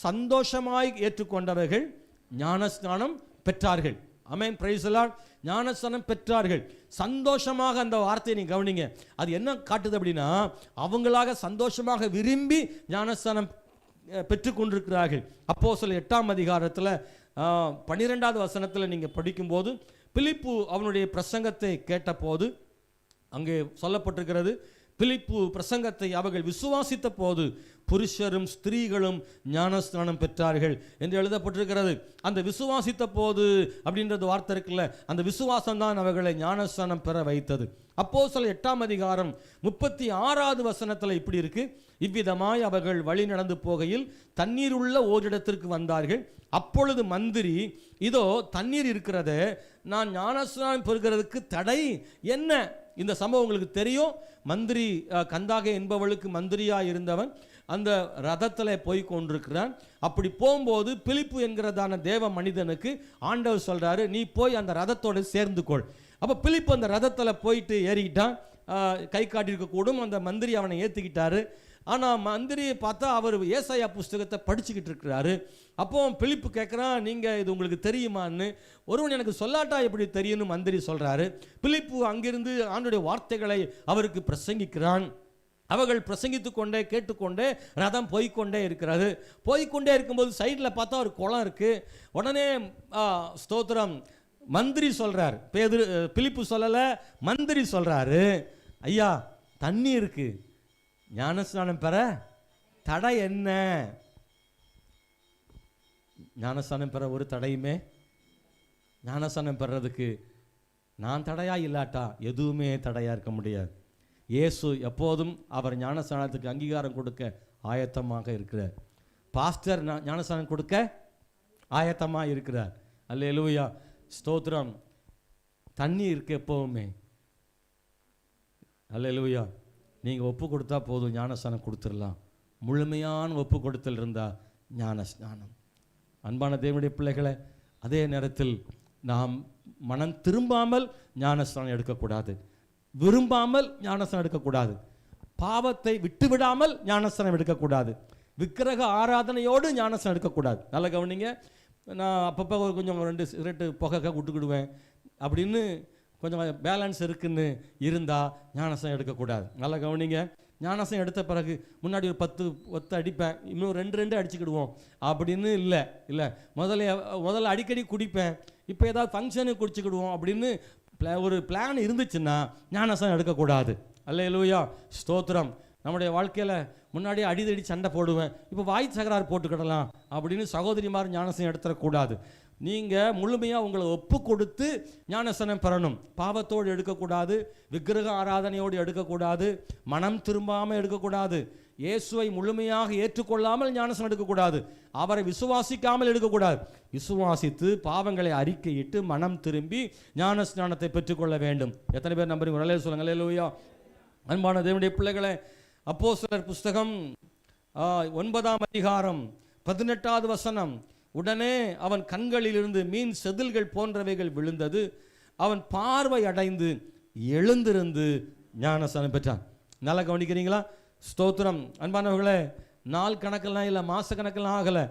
சந்தோஷமாய் ஏற்றுக்கொண்டவர்கள் ஞானஸ்நானம் பெற்றார்கள். ஆமென், பிரைஸ் தி லார்ட். ஞானஸ்நானம் பெற்றார்கள். சந்தோஷமாக அந்த வார்த்தையை நீ கவனிங்க. அது என்ன காட்டுது அப்படின்னா அவங்களாக சந்தோஷமாக விரும்பி ஞானஸ்நானம் பெற்றுக்கொண்டிருக்கிறார்கள். அப்போஸ்தலர் 8ஆம் அதிகாரத்தில் 12வது வசனத்தில் நீங்கள் படிக்கும்போது பிலிப்பு அவனுடைய பிரசங்கத்தை கேட்டபோது அங்கே சொல்லப்பட்டிருக்கிறது, பிலிப்பு பிரசங்கத்தை அவர்கள் விசுவாசித்த போது புருஷரும் ஸ்திரீகளும் ஞானஸ்நானம் பெற்றார்கள் என்று எழுதப்பட்டிருக்கிறது. அந்த விசுவாசித்த போது அப்படின்றது வார்த்தை இருக்குல்ல, அந்த விசுவாசம் தான் அவர்களை ஞானஸ்நானம் பெற வைத்தது. அப்போஸ்தலர் 8ஆம் அதிகாரம் 36வது வசனத்தில் இப்படி இருக்கு, இவ்விதமாய் அவர்கள் வழி நடந்து போகையில் தண்ணீர் உள்ள ஓரிடத்திற்கு வந்தார்கள். அப்பொழுது மந்திரி, இதோ தண்ணீர் இருக்கிறது, நான் ஞானஸ்நானம் பெறுகிறதுக்கு தடை என்ன? இந்த சம்பவம் உங்களுக்கு தெரியும். மந்திரி கந்தாக என்பவளுக்கு மந்திரியாக இருந்தவன் அந்த ரதத்தில் போய் கொண்டிருக்கிறான். அப்படி போகும்போது பிலிப்பு என்கிறதான தேவ மனிதனுக்கு ஆண்டவர் சொல்கிறாரு, நீ போய் அந்த ரதத்தோடு சேர்ந்து கொள். அப்போ பிலிப்பு அந்த ரதத்தில் போயிட்டு ஏறிக்கிட்டான். கை காட்டியிருக்கக்கூடும், அந்த மந்திரி அவனை ஏற்றிக்கிட்டாரு. ஆனால் மந்திரியை பார்த்தா அவர் ஏசாயா புஸ்தகத்தை படிச்சுக்கிட்டு இருக்கிறாரு. அப்போ பிலிப்பு கேட்குறான், நீங்கள் இது உங்களுக்கு தெரியுமான்னு. ஒருவன் எனக்கு சொல்லாட்டா எப்படி தெரியும்னு மந்திரி சொல்கிறாரு. பிலிப்பு அங்கிருந்து ஆண்டவருடைய வார்த்தைகளை அவருக்கு பிரசங்கிக்கிறான். அவர்கள் பிரசங்கித்து கொண்டே கேட்டுக்கொண்டே ரதம் போய்கொண்டே இருக்கிறது. போய்கொண்டே இருக்கும்போது சைடில் பார்த்தா ஒரு குளம் இருக்குது. உடனே ஸ்தோத்திரம், மந்திரி சொல்கிறார், பிலிப்பு சொல்லலை, மந்திரி சொல்கிறாரு, ஐயா தண்ணி இருக்குது, ஞானஸ்நானம் பெற தடை என்ன? ஞானஸ்நானம் பெற ஒரு தடையுமே, ஞானஸ்நானம் பெறதுக்கு நான் தடையா இல்லாட்டா எதுவுமே தடையாக இருக்க முடியாது. இயேசு எப்போதும் அவர் ஞானஸ்நானத்துக்கு அங்கீகாரம் கொடுக்க ஆயத்தமாக இருக்கிறார். பாஸ்டர் ஞானஸ்நானம் கொடுக்க ஆயத்தமாக இருக்கிறார். அல்லேலூயா, ஸ்தோத்திரம். தண்ணி இருக்கு எப்போவுமே. அல்லேலூயா. நீங்கள் ஒப்பு கொடுத்தா போதும், ஞானஸ்நானம் கொடுத்துடலாம். முழுமையான ஒப்பு கொடுத்தல் இருந்தால் ஞானஸ்நானம். அன்பான தேவனுடைய பிள்ளைகளை, அதே நேரத்தில் நாம் மனம் திரும்பாமல் ஞானஸ்நானம் எடுக்கக்கூடாது, விரும்பாமல் ஞானஸ்நானம் எடுக்கக்கூடாது, பாவத்தை விட்டுவிடாமல் ஞானஸ்நானம் எடுக்கக்கூடாது, விக்கிரக ஆராதனையோடு ஞானஸ்நானம் எடுக்கக்கூடாது. நல்லா கவனிங்க. நான் அப்பப்போ கொஞ்சம் 2 சிகரெட்டு புகை விட்டுக்கிடுவேன் அப்படின்னு கொஞ்சம் பேலன்ஸ் இருக்குன்னு இருந்தால் ஞானஸ்நானம் எடுக்கக்கூடாது. நல்லா கவனிங்க. ஞானஸ்நானம் எடுத்த பிறகு முன்னாடி ஒரு 10 ஒத்து அடிப்பேன், இன்னும் 2 அடிச்சுக்கிடுவோம் அப்படின்னு இல்லை. முதல்ல அடிக்கடி குடிப்பேன், இப்போ ஏதாவது ஃபங்க்ஷனுக்கு குடிச்சுக்கிடுவோம் அப்படின்னு ஒரு பிளான் இருந்துச்சுன்னா ஞானஸ்நானம் எடுக்கக்கூடாது. அல்லேலூயா, ஸ்தோத்திரம். நம்முடைய வாழ்க்கையில் முன்னாடியே அடிதடி சண்டை போடுவேன், இப்போ வாய் தகராறு போட்டுக்கிடலாம் அப்படின்னு சகோதரிமார் ஞானஸ்நானம் எடுத்துடக்கூடாது. நீங்கள் முழுமையாக உங்களை ஒப்பு கொடுத்து ஞானஸ்நானம் பெறணும். பாவத்தோடு எடுக்கக்கூடாது, விக்கிரக ஆராதனையோடு எடுக்கக்கூடாது, மனம் திரும்பாமல் எடுக்கக்கூடாது, இயேசுவை முழுமையாக ஏற்றுக்கொள்ளாமல் ஞானஸ்நானம் எடுக்கக்கூடாது, அவரை விசுவாசிக்காமல் எடுக்கக்கூடாது. விசுவாசித்து பாவங்களை அறிக்கையிட்டு மனம் திரும்பி ஞானஸ்நானத்தை பெற்றுக்கொள்ள வேண்டும். எத்தனை பேர் நம்புறீங்க? நல்ல சொல்லுங்க. அல்லேலூயா. அன்பான தேவனுடைய பிள்ளைகளே, அப்போஸ்தலர் புஸ்தகம் 9ஆம் அதிகாரம் 18வது வசனம். உடனே அவன் கண்களிலிருந்து மீன் செதில்கள் போன்றவைகள் விழுந்தது, அவன் பார்வை அடைந்து எழுந்திருந்து ஞானஸ்நானம் பெற்றான். நல்லா கவனிக்கிறீங்களா? ஸ்தோத்திரம். அன்பானவர்களே, நாள் கணக்கெல்லாம் இல்லை, மாத கணக்கெல்லாம் ஆகலை,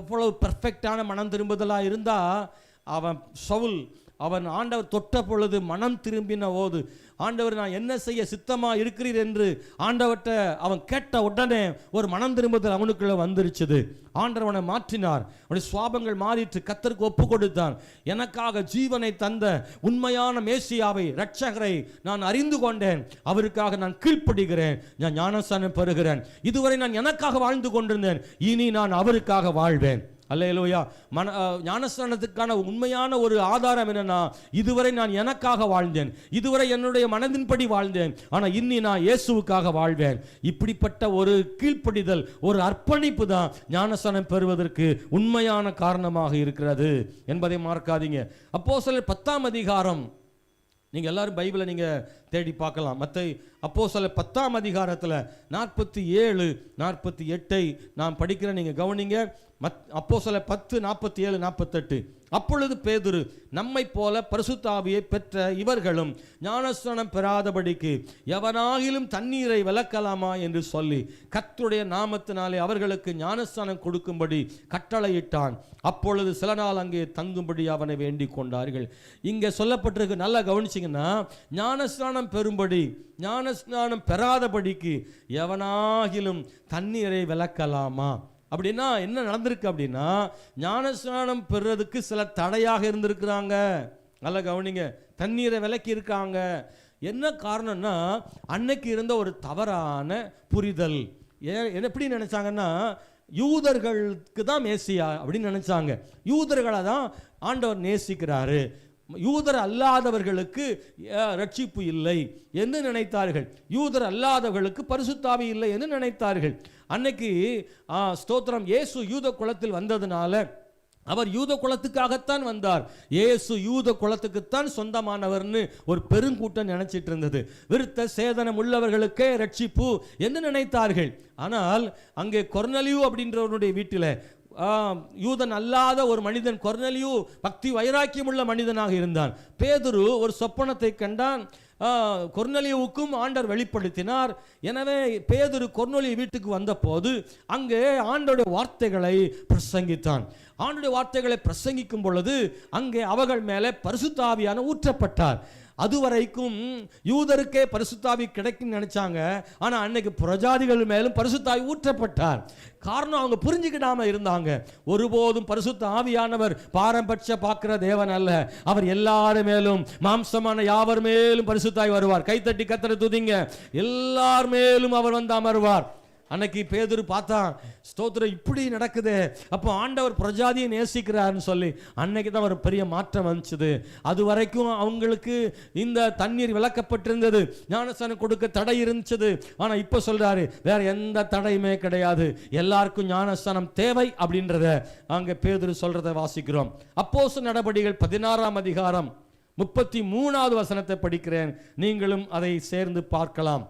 எவ்வளவு பெர்ஃபெக்டான மனம் திரும்புதலாக இருந்தால் அவன் சவுல் அவன் ஆண்டவர் தொட்ட பொழுது மனம் திரும்பின போது, ஆண்டவர் நான் என்ன செய்ய சித்தமாக இருக்கிறீர் என்று ஆண்டவர்கிட்ட அவன் கேட்ட உடனே ஒரு மனம் திரும்புதல் அவனுக்குள்ள வந்துருச்சுது. ஆண்டவர் அவனை மாற்றினார், அவனுடைய சுவாபங்கள் மாறிட்டு கர்த்தருக்கு ஒப்பு கொடுத்தான். எனக்காக ஜீவனை தந்த உண்மையான மேசியாவை, இரட்சகரை நான் அறிந்து கொண்டேன், அவருக்காக நான் கீழ்ப்படுகிறேன், நான் ஞானஸ்நானம் பெறுகிறேன். இதுவரை நான் எனக்காக வாழ்ந்து கொண்டிருந்தேன், இனி நான் அவருக்காக வாழ்வேன். அல்லேலூயா. ஞானஸ்நானத்துக்கான உண்மையான ஒரு ஆதாரம் என்னன்னா, இதுவரை நான் எனக்காக வாழ்ந்தேன், இதுவரை என்னுடைய மனதின்படி வாழ்ந்தேன், ஆனால் இன்னி நான் இயேசுவுக்காக வாழ்வேன். இப்படிப்பட்ட ஒரு கீழ்ப்படிதல், ஒரு அர்ப்பணிப்பு தான் ஞானஸ்நானம் பெறுவதற்கு உண்மையான காரணமாக இருக்கிறது என்பதை மறக்காதீங்க. அப்போஸ்தலர் 10ஆம் அதிகாரம், நீங்கள் எல்லாரும் பைபிளை நீங்கள் தேடி பார்க்கலாம். அப்போஸ்தலர் 10ஆம் அதிகாரத்தில் 47, 48 நான் படிக்கிறேன், நீங்கள் கவனிங்க. அப்போஸ்தலர் 10, 47, 48. அப்பொழுது பேதுரு, நம்மை போல பரிசுத்த ஆவியை பெற்ற இவர்களும் ஞானஸ்நானம் பெறாதபடிக்கு எவனாகிலும் தண்ணீரை விலக்கலாமா என்று சொல்லி கர்த்தருடைய நாமத்தினாலே அவர்களுக்கு ஞானஸ்நானம் கொடுக்கும்படி கட்டளையிட்டான். அப்பொழுது சில நாள் அங்கே தங்கும்படி அவனை வேண்டிக் கொண்டார்கள். இங்கே சொல்லப்பட்டிருக்கு, நல்லா கவனிச்சிங்கன்னா, ஞானஸ்நானம் பெறும்படி, ஞானஸ்நானம் பெறாதபடிக்கு எவனாகிலும் தண்ணீரை விலக்கலாமா. அப்படின்னா என்ன நடந்திருக்கு அப்படின்னா, ஞானஸ்நானம் பெறுறதுக்கு சில தடையாக இருந்திருக்கிறாங்க. நல்லா கவனிங்க, தண்ணீரை விலக்கி இருக்காங்க. என்ன காரணம்னா, அன்னைக்கு இருந்த ஒரு தவறான புரிதல். எப்படி நினைச்சாங்கன்னா, யூதர்களுக்கு தான் மேசியா அப்படின்னு நினைச்சாங்க, யூதர்களை தான் ஆண்டவர் நேசிக்கிறாரு, யூதர் அல்லாதவர்களுக்கு ரட்சிப்பு இல்லை என்று நினைத்தார்கள், யூதர் அல்லாதவர்களுக்கு பரிசுத்த ஆவி இல்லை என்று நினைத்தார்கள். அன்னைக்கு ஸ்தோத்திரம், இயேசு யூத குலத்தில் வந்ததுனால அவர் யூத குலத்துக்காகத்தான் வந்தார், இயேசு யூத குலத்துக்குத்தான் சொந்தமானவர்னு ஒரு பெருங்கூட்டம் நினைச்சிட்டு இருந்தது. விருத்த சேதனம் உள்ளவர்களுக்கே ரட்சிப்பு என்று நினைத்தார்கள். ஆனால் அங்கே கொர்நேலியு அப்படின்றவருடைய வீட்டில் யூதன் அல்லாத ஒரு மனிதன், கொர்நேலியு பக்தி வைராக்கியம் உள்ள மனிதனாக இருந்தான். பேதுரு ஒரு சொப்பனத்தை கண்டான், கொர்நேலியுவுக்கும் ஆண்டவர் வெளிப்படுத்தினார். எனவே பேதுரு கொர்நேலியு வீட்டுக்கு வந்த போது அங்கே ஆண்டவருடைய வார்த்தைகளை பிரசங்கித்தான். ஆண்டவருடைய வார்த்தைகளை பிரசங்கிக்கும் பொழுது அங்கே அவர்கள் மேலே பரிசுத்த ஆவியான ஊற்றப்பட்டார். அதுவரைக்கும் யூதருக்கே பரிசுத்தாவி கிடைக்கும் நினைச்சாங்க, ஆனா அன்னைக்கு புறஜாதிகள் மேலும் பரிசுத்தாவி ஊற்றப்பட்டார். காரணம், அவங்க புரிஞ்சுக்கிடாம இருந்தாங்க. ஒருபோதும் பரிசுத்த ஆவியானவர் பாரபட்ச பார்க்கிற தேவன் அல்ல, அவர் எல்லாரும் மேலும், மாம்சமான யாவர் மேலும் பரிசுத்தாய் வருவார். கைத்தட்டி கர்த்தரை துதிங்க. எல்லார் மேலும் அவர் வந்து அமர்வார். அன்னைக்கு பேதுரு பார்த்தான், ஸ்தோத்திரம், இப்படி நடக்குது, அப்போ ஆண்டவர் பிரஜாதியை நேசிக்கிறார்னு சொல்லி அன்னைக்கு தான் ஒரு பெரிய மாற்றம் வந்துச்சுது. அது வரைக்கும் அவங்களுக்கு இந்த தண்ணீர் விளக்கப்பட்டிருந்தது, ஞானஸ்நானம் கொடுக்க தடை இருந்துச்சு. ஆனால் இப்போ சொல்றாரு, வேற எந்த தடையுமே கிடையாது, எல்லாருக்கும் ஞானஸ்நானம் தேவை அப்படின்றத அங்கே பேதுரு சொல்றதை வாசிக்கிறோம். அப்போஸ்தலர் நடபடிகள் 16ஆம் அதிகாரம் 33வது வசனத்தை படிக்கிறேன், நீங்களும் அதை சேர்ந்து பார்க்கலாம்.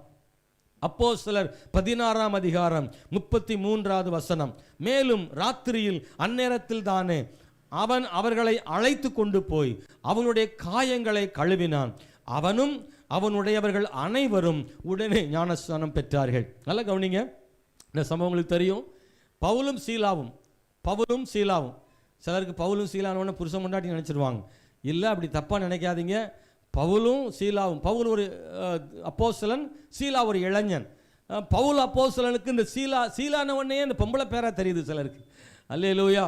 அப்போஸ்தலர் 16ஆம் அதிகாரம் 33வது வசனம். மேலும் ராத்திரியில் அந்நேரத்தில் தானே அவன் அவர்களை அழைத்து கொண்டு போய் அவனுடைய காயங்களை கழுவினான். அவனும் அவனுடையவர்கள் அனைவரும் உடனே ஞானஸ்நானம் பெற்றார்கள். நல்லா கவனிங்க, இந்த சம்பவங்களுக்கு தெரியும். பவுலும் சீலாவும் சிலருக்கு பவுலும் சீலானவன புருஷன் முன்னாடி நினைச்சிருவாங்க. இல்லை, அப்படி தப்பாக நினைக்காதீங்க. பவுலும் சீலாவும், பவுல் ஒரு அப்போஸ்தலன், சீலா ஒரு இளைஞன். பவுல் அப்போஸ்தலனுக்கு இந்த சீலானவனே இந்த பொம்பளை பேரா தெரியுது சிலருக்கு. அல்லேலூயா.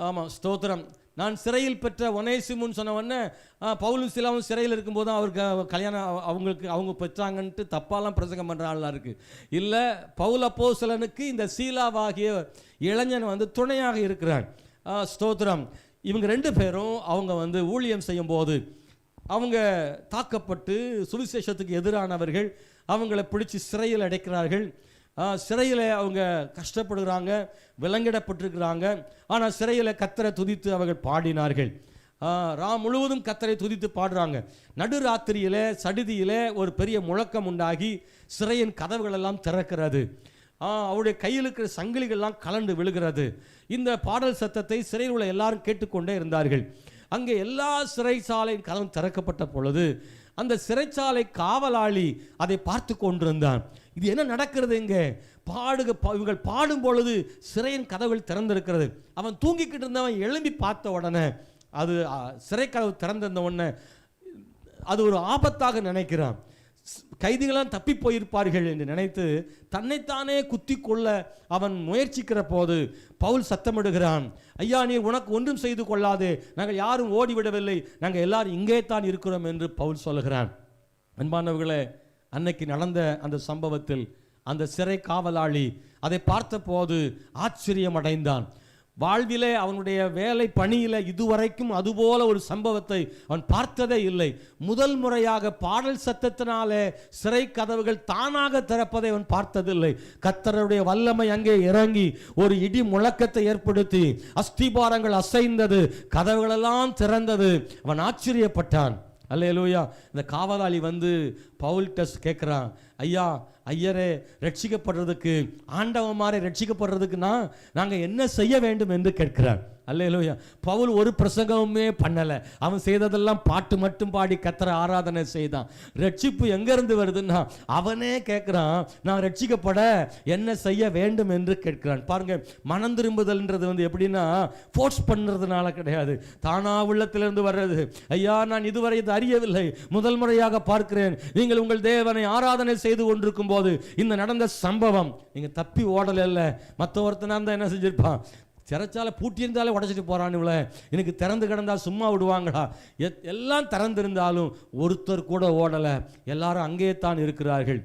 ஆமாம், ஸ்தோத்திரம். நான் சிறையில் பெற்ற ஒனேசிமுன்னு சொன்ன உடனே பவுலும் சீலாவும் சிறையில் இருக்கும்போது தான் அவருக்கு கல்யாணம் அவங்க பெற்றாங்கன்ட்டு தப்பாலாம் பிரசங்கம் பண்ணுற ஆள்லாம் இருக்குது. இல்லை, பவுல் அப்போஸ்தலனுக்கு இந்த சீலாவாகிய இளைஞன் துணையாக இருக்கிறான். ஸ்தோத்திரம். இவங்க 2 பேரும் அவங்க ஊழியம் செய்யும் போது அவங்க தாக்கப்பட்டு சுவிசேஷத்துக்கு எதிரானவர்கள், அவங்கள பிடிச்சி சிறையில் அடைக்கிறார்கள். சிறையில் அவங்க கஷ்டப்படுகிறாங்க, விலங்கிடப்பட்டிருக்கிறாங்க. ஆனால் சிறையில் கர்த்தரை துதித்து அவர்கள் பாடினார்கள். முழுவதும் கர்த்தரை துதித்து பாடுறாங்க. நடுராத்திரியில் சடிதியில் ஒரு பெரிய முழக்கம் உண்டாகி சிறையின் கதவுகள் எல்லாம் திறக்கிறது. அவருடைய கையில் இருக்கிற சங்கிலிகள்லாம் கலண்டு விழுகிறது. இந்த பாடல் சத்தத்தை சிறையில் உள்ள எல்லாரும் கேட்டுக்கொண்டே இருந்தார்கள். அங்கே எல்லா சிறைச்சாலையின் கதவும் திறக்கப்பட்ட பொழுது அந்த சிறைச்சாலை காவலாளி அதை பார்த்து கொண்டிருந்தான். இது என்ன நடக்கிறது? இங்கே இவங்கள் பாடும் பொழுது சிறையின் கதவுகள் திறந்திருக்கிறது. அவன் தூங்கிக்கிட்டு இருந்தவன் எழும்பி பார்த்த உடனே அது சிறை கதவு திறந்திருந்த உடனே அது ஒரு ஆபத்தாக நினைக்கிறான். கைதிகளாம் தப்பி போயிருப்பார்கள் என்று நினைத்து தன்னைத்தானே குத்தி கொள்ள அவன் முயற்சிக்கிற போது பவுல் சத்தமிடுகிறான், ஐயா, நீ உனக்கு ஒன்றும் செய்து கொள்ளாதே, நாங்கள் யாரும் ஓடிவிடவில்லை, நாங்கள் எல்லாரும் இங்கே தான் இருக்கிறோம் என்று பவுல் சொல்லுகிறான். அன்பானவர்களே, அன்னைக்கு நடந்த அந்த சம்பவத்தில் அந்த சிறை காவலாளி அதை பார்த்த போது ஆச்சரியம் அடைந்தான். வாழ்விலே அவனுடைய வேலை பணியில இதுவரைக்கும் அதுபோல ஒரு சம்பவத்தை அவன் பார்த்ததே இல்லை. முதல் முறையாக பாடல் சத்தத்தினாலே சிறை கதவுகள் தானாக திறப்பதை அவன் பார்த்ததில்லை. கர்த்தருடைய வல்லமை அங்கே இறங்கி ஒரு இடி முழக்கத்தை ஏற்படுத்தி அஸ்திபாரங்கள் அசைந்தது, கதவுகளெல்லாம் திறந்தது. அவன் ஆச்சரியப்பட்டான். அல்லேலூயா. இந்த காவலாளி பவுல்கிட்ட கேட்குறான், ஐயா, ஐயரே, ரட்சிக்கப்படுறதுக்கு, ஆண்டவன் மாதிரி ரட்சிக்கப்படுறதுக்குன்னா நாங்கள் என்ன செய்ய வேண்டும் என்று கேட்கிறான். அல்லேலூயா. பவுல் ஒரு பிரசங்கமுமே பண்ணலை. அவன் செய்ததெல்லாம் பாட்டு மட்டும் பாடி கர்த்தரை ஆராதனை செய்தான். ரட்சிப்பு எங்கேருந்து வருதுன்னா அவனே கேட்குறான், நான் ரட்சிக்கப்பட என்ன செய்ய வேண்டும் என்று கேட்கிறான். பாருங்க, மனம் திரும்புதல்ன்றது எப்படின்னா ஃபோர்ஸ் பண்ணுறதுனால கிடையாது, தானா உள்ளத்திலிருந்து வர்றது. ஐயா, நான் இதுவரை இது அறியவில்லை, முதல் முறையாக பார்க்கிறேன். நீங்கள் உங்கள் தேவனை ஆராதனை செய்து கொண்டிருக்கும் போது இந்த நடந்த சம்பவம், நீங்கள் தப்பி ஓடலை. மற்ற ஒருத்தனா இருந்தால் என்ன செஞ்சிருப்பான்? சிறைச்சாலை பூட்டியிருந்தாலே உடச்சிட்டு போறான். இவ்வளோ எனக்கு திறந்து கிடந்தா சும்மா விடுவாங்களா? எல்லாம் திறந்திருந்தாலும் ஒருத்தர் கூட ஓடலை, எல்லாரும் அங்கே தான் இருக்கிறார்கள்.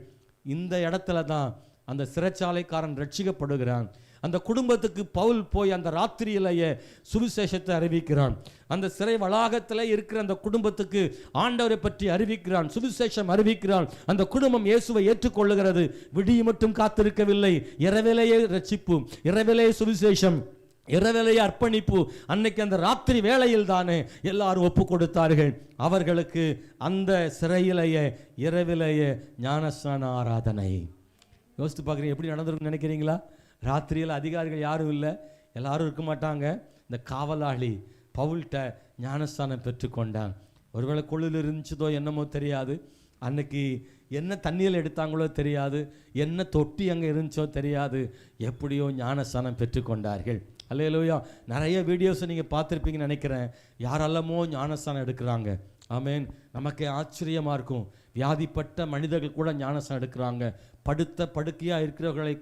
இந்த இடத்துல தான் அந்த சிறைச்சாலைக்காரன் ரட்சிக்கப்படுகிறான். அந்த குடும்பத்துக்கு பவுல் போய் அந்த ராத்திரியிலேயே சுவிசேஷத்தை அறிவிக்கிறான். அந்த சிறை வளாகத்தில் இருக்கிற அந்த குடும்பத்துக்கு ஆண்டவரை பற்றி அறிவிக்கிறான், சுவிசேஷம் அறிவிக்கிறான். அந்த குடும்பம் இயேசுவை ஏற்றுக்கொள்ளுகிறது. விடிய மட்டும் காத்திருக்கவில்லை, இரவிலேயே ரட்சிப்பு, இரவிலேயே சுவிசேஷம், இரவிலேயே அர்ப்பணிப்பு. அன்னைக்கு அந்த ராத்திரி வேளையில் தானே எல்லாரும் ஒப்பு கொடுத்தார்கள். அவர்களுக்கு அந்த சிறையிலேயே இரவிலேயே ஞானஸ்நான ஆராதனை. யோசித்து பார்க்குறீங்க, எப்படி நடந்திருக்குன்னு நினைக்கிறீங்களா? ராத்திரியில் அதிகாரிகள் யாரும் இல்லை, எல்லாரும் இருக்க மாட்டாங்க. இந்த காவலாளி பவுல்கிட்ட ஞானஸ்தானம் பெற்றுக்கொண்டான். ஒருவேளை கொள்ளில் இருந்துச்சதோ என்னமோ தெரியாது, அன்னைக்கு என்ன தண்ணியில் எடுத்தாங்களோ தெரியாது, என்ன தொட்டி அங்கே இருந்துச்சோ தெரியாது, எப்படியோ ஞானஸ்தானம் பெற்றுக்கொண்டார்கள். அல்லேலூயா. நிறைய வீடியோஸை நீங்கள் பார்த்துருப்பீங்கன்னு நினைக்கிறேன். யாரெல்லாமோ ஞானஸ்தானம் எடுக்கிறாங்க. ஆமேன். நமக்கே ஆச்சரியமாக இருக்கும். வியாதிப்பட்ட மனிதர்கள் கூட ஞானஸ்தானம் எடுக்கிறாங்க. படுத்த படுக்கையாக இருக்கிறவர்களை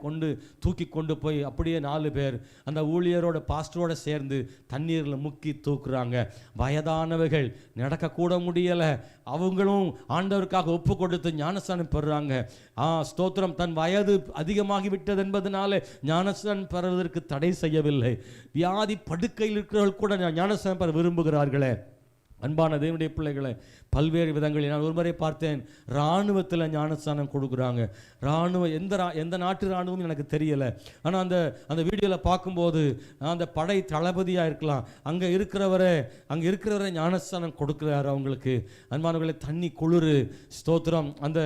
தூக்கி கொண்டு போய் அப்படியே 4 பேர் அந்த ஊழியரோட பாஸ்டரோட சேர்ந்து தண்ணீரில் முக்கி தூக்குறாங்க. வயதானவர்கள் நடக்கக்கூட முடியலை, அவங்களும் ஆண்டவருக்காக ஒப்பு கொடுத்து ஞானஸ்தானம் பெறுறாங்க. ஸ்தோத்திரம். தன் வயது அதிகமாகி விட்டது என்பதனால ஞானஸ்தானம் பெறுவதற்கு தடை செய்யவில்லை. வியாதி படுக்கையில் இருக்கிறவர்கள் கூட ஞானஸ்தானம் பெற விரும்புகிறார்களே. அன்பான தேவனுடைய பிள்ளைகளை, பல்வேறு விதங்களில் நான் ஒரு முறை பார்த்தேன், இராணுவத்தில் ஞானஸ்தானம் கொடுக்குறாங்க. இராணுவம் எந்த நாட்டு இராணுவம் எனக்கு தெரியலை. ஆனால் அந்த வீடியோவில் பார்க்கும்போது அந்த படை தளபதியாக இருக்கலாம், அங்கே இருக்கிறவரை ஞானஸ்தானம் கொடுக்குறாரு அவங்களுக்கு. அன்பானவர்களை, தண்ணி குளிர், ஸ்தோத்திரம். அந்த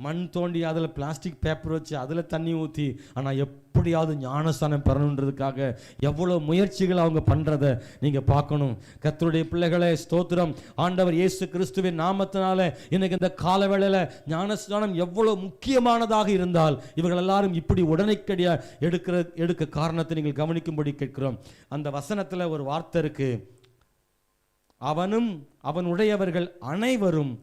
மண் தோண்டி அதில் பிளாஸ்டிக் பேப்பர் வச்சு அதில் தண்ணி ஊற்றி, ஆனால் எப்படியாவது ஞானஸ்தானம் பெறணுன்றதுக்காக எவ்வளோ முயற்சிகள் அவங்க பண்ணுறதை நீங்கள் பார்க்கணும். கர்த்தருடைய பிள்ளைகளே, ஸ்தோத்திரம். ஆண்டவர் இயேசு கிறிஸ்துவின் நாமத்தினால இன்னைக்கு இந்த காலவேளையில் ஞானஸ்நானம் எவ்வளவு முக்கியமானதாக இருந்தால் இவர்கள் எல்லாரும் இப்படி உடனடியா எடுக்க காரணத்தை நீங்கள் கவனிக்கும்படி கேட்கிறோம். அந்த வசனத்தில் ஒரு வார்த்தை இருக்கு, அவனும் அவனுடையவர்கள் அனைவரும்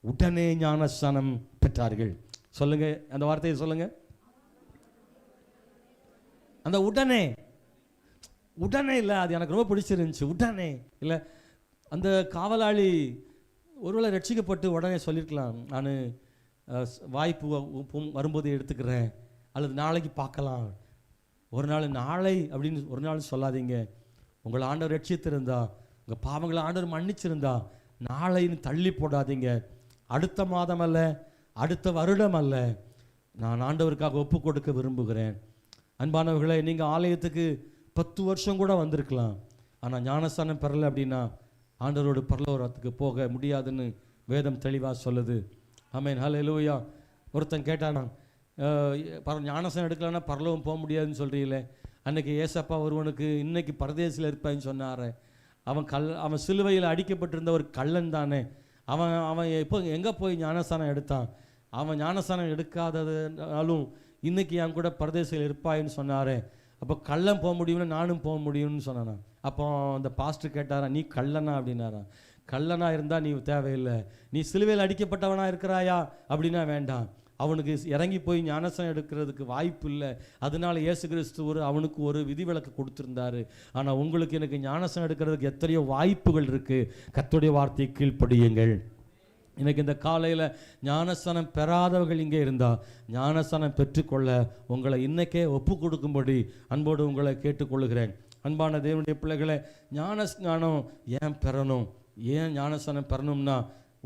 உடனே ஞானஸ்நானம் பெற்றார்கள். சொல்லுங்க, அந்த வார்த்தையை சொல்லுங்க. அந்த உடனே இல்லை, அது எனக்கு ரொம்ப பிடிச்சிருந்துச்சு. உடனே இல்லை, அந்த காவலாளி ஒருவேளை ரட்சிக்கப்பட்டு உடனே சொல்லியிருக்கலாம், நான் வாய்ப்பு வரும்போது எடுத்துக்கிறேன், அல்லது நாளைக்கு பார்க்கலாம். ஒரு நாள் நாளை அப்படின்னு ஒரு நாள் சொல்லாதீங்க. உங்களை ஆண்டவர் ரட்சித்திருந்தா, உங்கள் பாவங்களை ஆண்டவர் மன்னிச்சிருந்தா நாளைன்னு தள்ளி போடாதீங்க. அடுத்த மாதம் அல்ல, அடுத்த வருடம் அல்ல, நான் ஆண்டவருக்காக ஒப்பு கொடுக்க விரும்புகிறேன். அன்பானவர்களே, நீங்கள் ஆலயத்துக்கு 10 வருஷம் கூட வந்திருக்கலாம், ஆனால் ஞானஸ்தானம் பெறலை அப்படின்னா ஆண்டவரோட பரலோகத்துக்கு போக முடியாதுன்னு வேதம் தெளிவாக சொல்லுது. ஆமென், ஹல்லேலூயா. ஒருத்தன் கேட்டானா, ஞானஸ்தானம் எடுக்கலன்னா பரலோகம் போக முடியாதுன்னு சொல்கிறீங்களே, அன்னைக்கு ஏசப்பா ஒருவனுக்கு இன்னைக்கு பரதேசில் இருப்பான்னு சொன்னார். அவன் சிலுவையில் அடிக்கப்பட்டிருந்த ஒரு கள்ளன் தானே. அவன் எப்போ எங்கே போய் ஞானஸ்தானம் எடுத்தான்? அவன் ஞானஸ்தானம் எடுக்காததுனாலும் இன்னைக்கு என் கூட பரதேசில் இருப்பாயின்னு சொன்னாரே. அப்போ கள்ளன் போக முடியும்னா நானும் போக முடியும்னு சொன்னானா. அப்போ அந்த பாஸ்டர் கேட்டாரா, நீ கள்ளனா அப்படின்னாரா. கள்ளனா இருந்தால் நீ தேவையில்லை, நீ சிலுவையில் அடிக்கப்பட்டவனா இருக்கிறாயா அப்படின்னா வேண்டாம். அவனுக்கு இறங்கி போய் ஞானஸ்தானம் எடுக்கிறதுக்கு வாய்ப்பு இல்லை. அதனால இயேசு கிறிஸ்து அவனுக்கு ஒரு விதிவிலக்கு கொடுத்துருந்தாரு. ஆனால் உங்களுக்கு எனக்கு ஞானஸ்தானம் எடுக்கிறதுக்கு எத்தனையோ வாய்ப்புகள் இருக்குது. கர்த்தருடைய வார்த்தையை கீழ்ப்படியுங்கள். எனக்கு இந்த காலையில் ஞானஸ்தானம் பெறாதவர்கள் இங்கே இருந்தால் ஞானஸ்தானம் பெற்றுக்கொள்ள உங்களை இன்னைக்கே ஒப்பு கொடுக்கும்படி அன்போடு உங்களை கேட்டுக்கொள்கிறேன். அன்பான தேவனுடைய பிள்ளைகளை, ஞானஸ்நானம் ஏன் பெறணும்? ஏன் ஞானஸ்தானம் பெறணும்னா,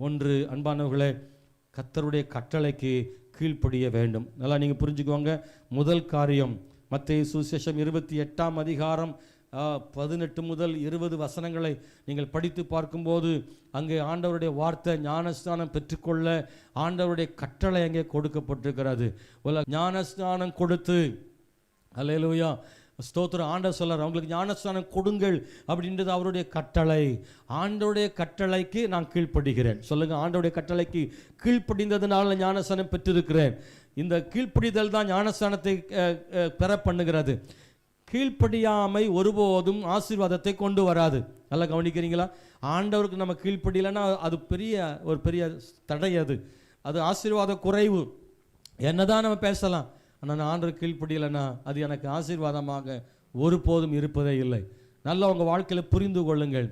ஒன்று, அன்பானவர்களே, கர்த்தருடைய கட்டளைக்கு கீழ்ப்படிய வேண்டும். நல்லா நீங்கள் புரிஞ்சுக்குவாங்க. முதல் காரியம், மத்தேயு சுவிசேஷம் 28ஆம் அதிகாரம் 18 முதல் 20 வசனங்களை நீங்கள் படித்து பார்க்கும்போது அங்கே ஆண்டவருடைய வார்த்தை ஞானஸ்தானம் பெற்றுக்கொள்ள ஆண்டவருடைய கட்டளை அங்கே கொடுக்கப்பட்டிருக்கிறது. ஞானஸ்தானம் கொடுத்து, அல்லேலூயா, ஸ்தோத்திரம், ஆண்டவர் சொல்றார், அவங்களுக்கு ஞானஸ்தானம் கொடுங்கள் அப்படின்றது அவருடைய கட்டளை. ஆண்டவருடைய கட்டளைக்கு நான் கீழ்ப்படுகிறேன். சொல்லுங்க, ஆண்டவருடைய கட்டளைக்கு கீழ்ப்படிந்ததுனால ஞானஸ்தானம் பெற்றிருக்கிறேன். இந்த கீழ்ப்படிதல் தான் ஞானஸ்தானத்தை பெற பண்ணுகிறது. கீழ்ப்படியாமை ஒருபோதும் ஆசீர்வாதத்தை கொண்டு வராது. நல்லா கவனிக்கிறீங்களா? ஆண்டவருக்கு நம்ம கீழ்ப்படியலைன்னா அது ஒரு பெரிய தடை. அது ஆசீர்வாத குறைவு. என்னதான் நம்ம பேசலாம், ஆனால் நான் ஆண்டவருக்கு கீழ்ப்படியலைன்னா அது எனக்கு ஆசீர்வாதமாக ஒருபோதும் இருப்பதே இல்லை. நல்லா உங்கள் வாழ்க்கையில் புரிந்து கொள்ளுங்கள்.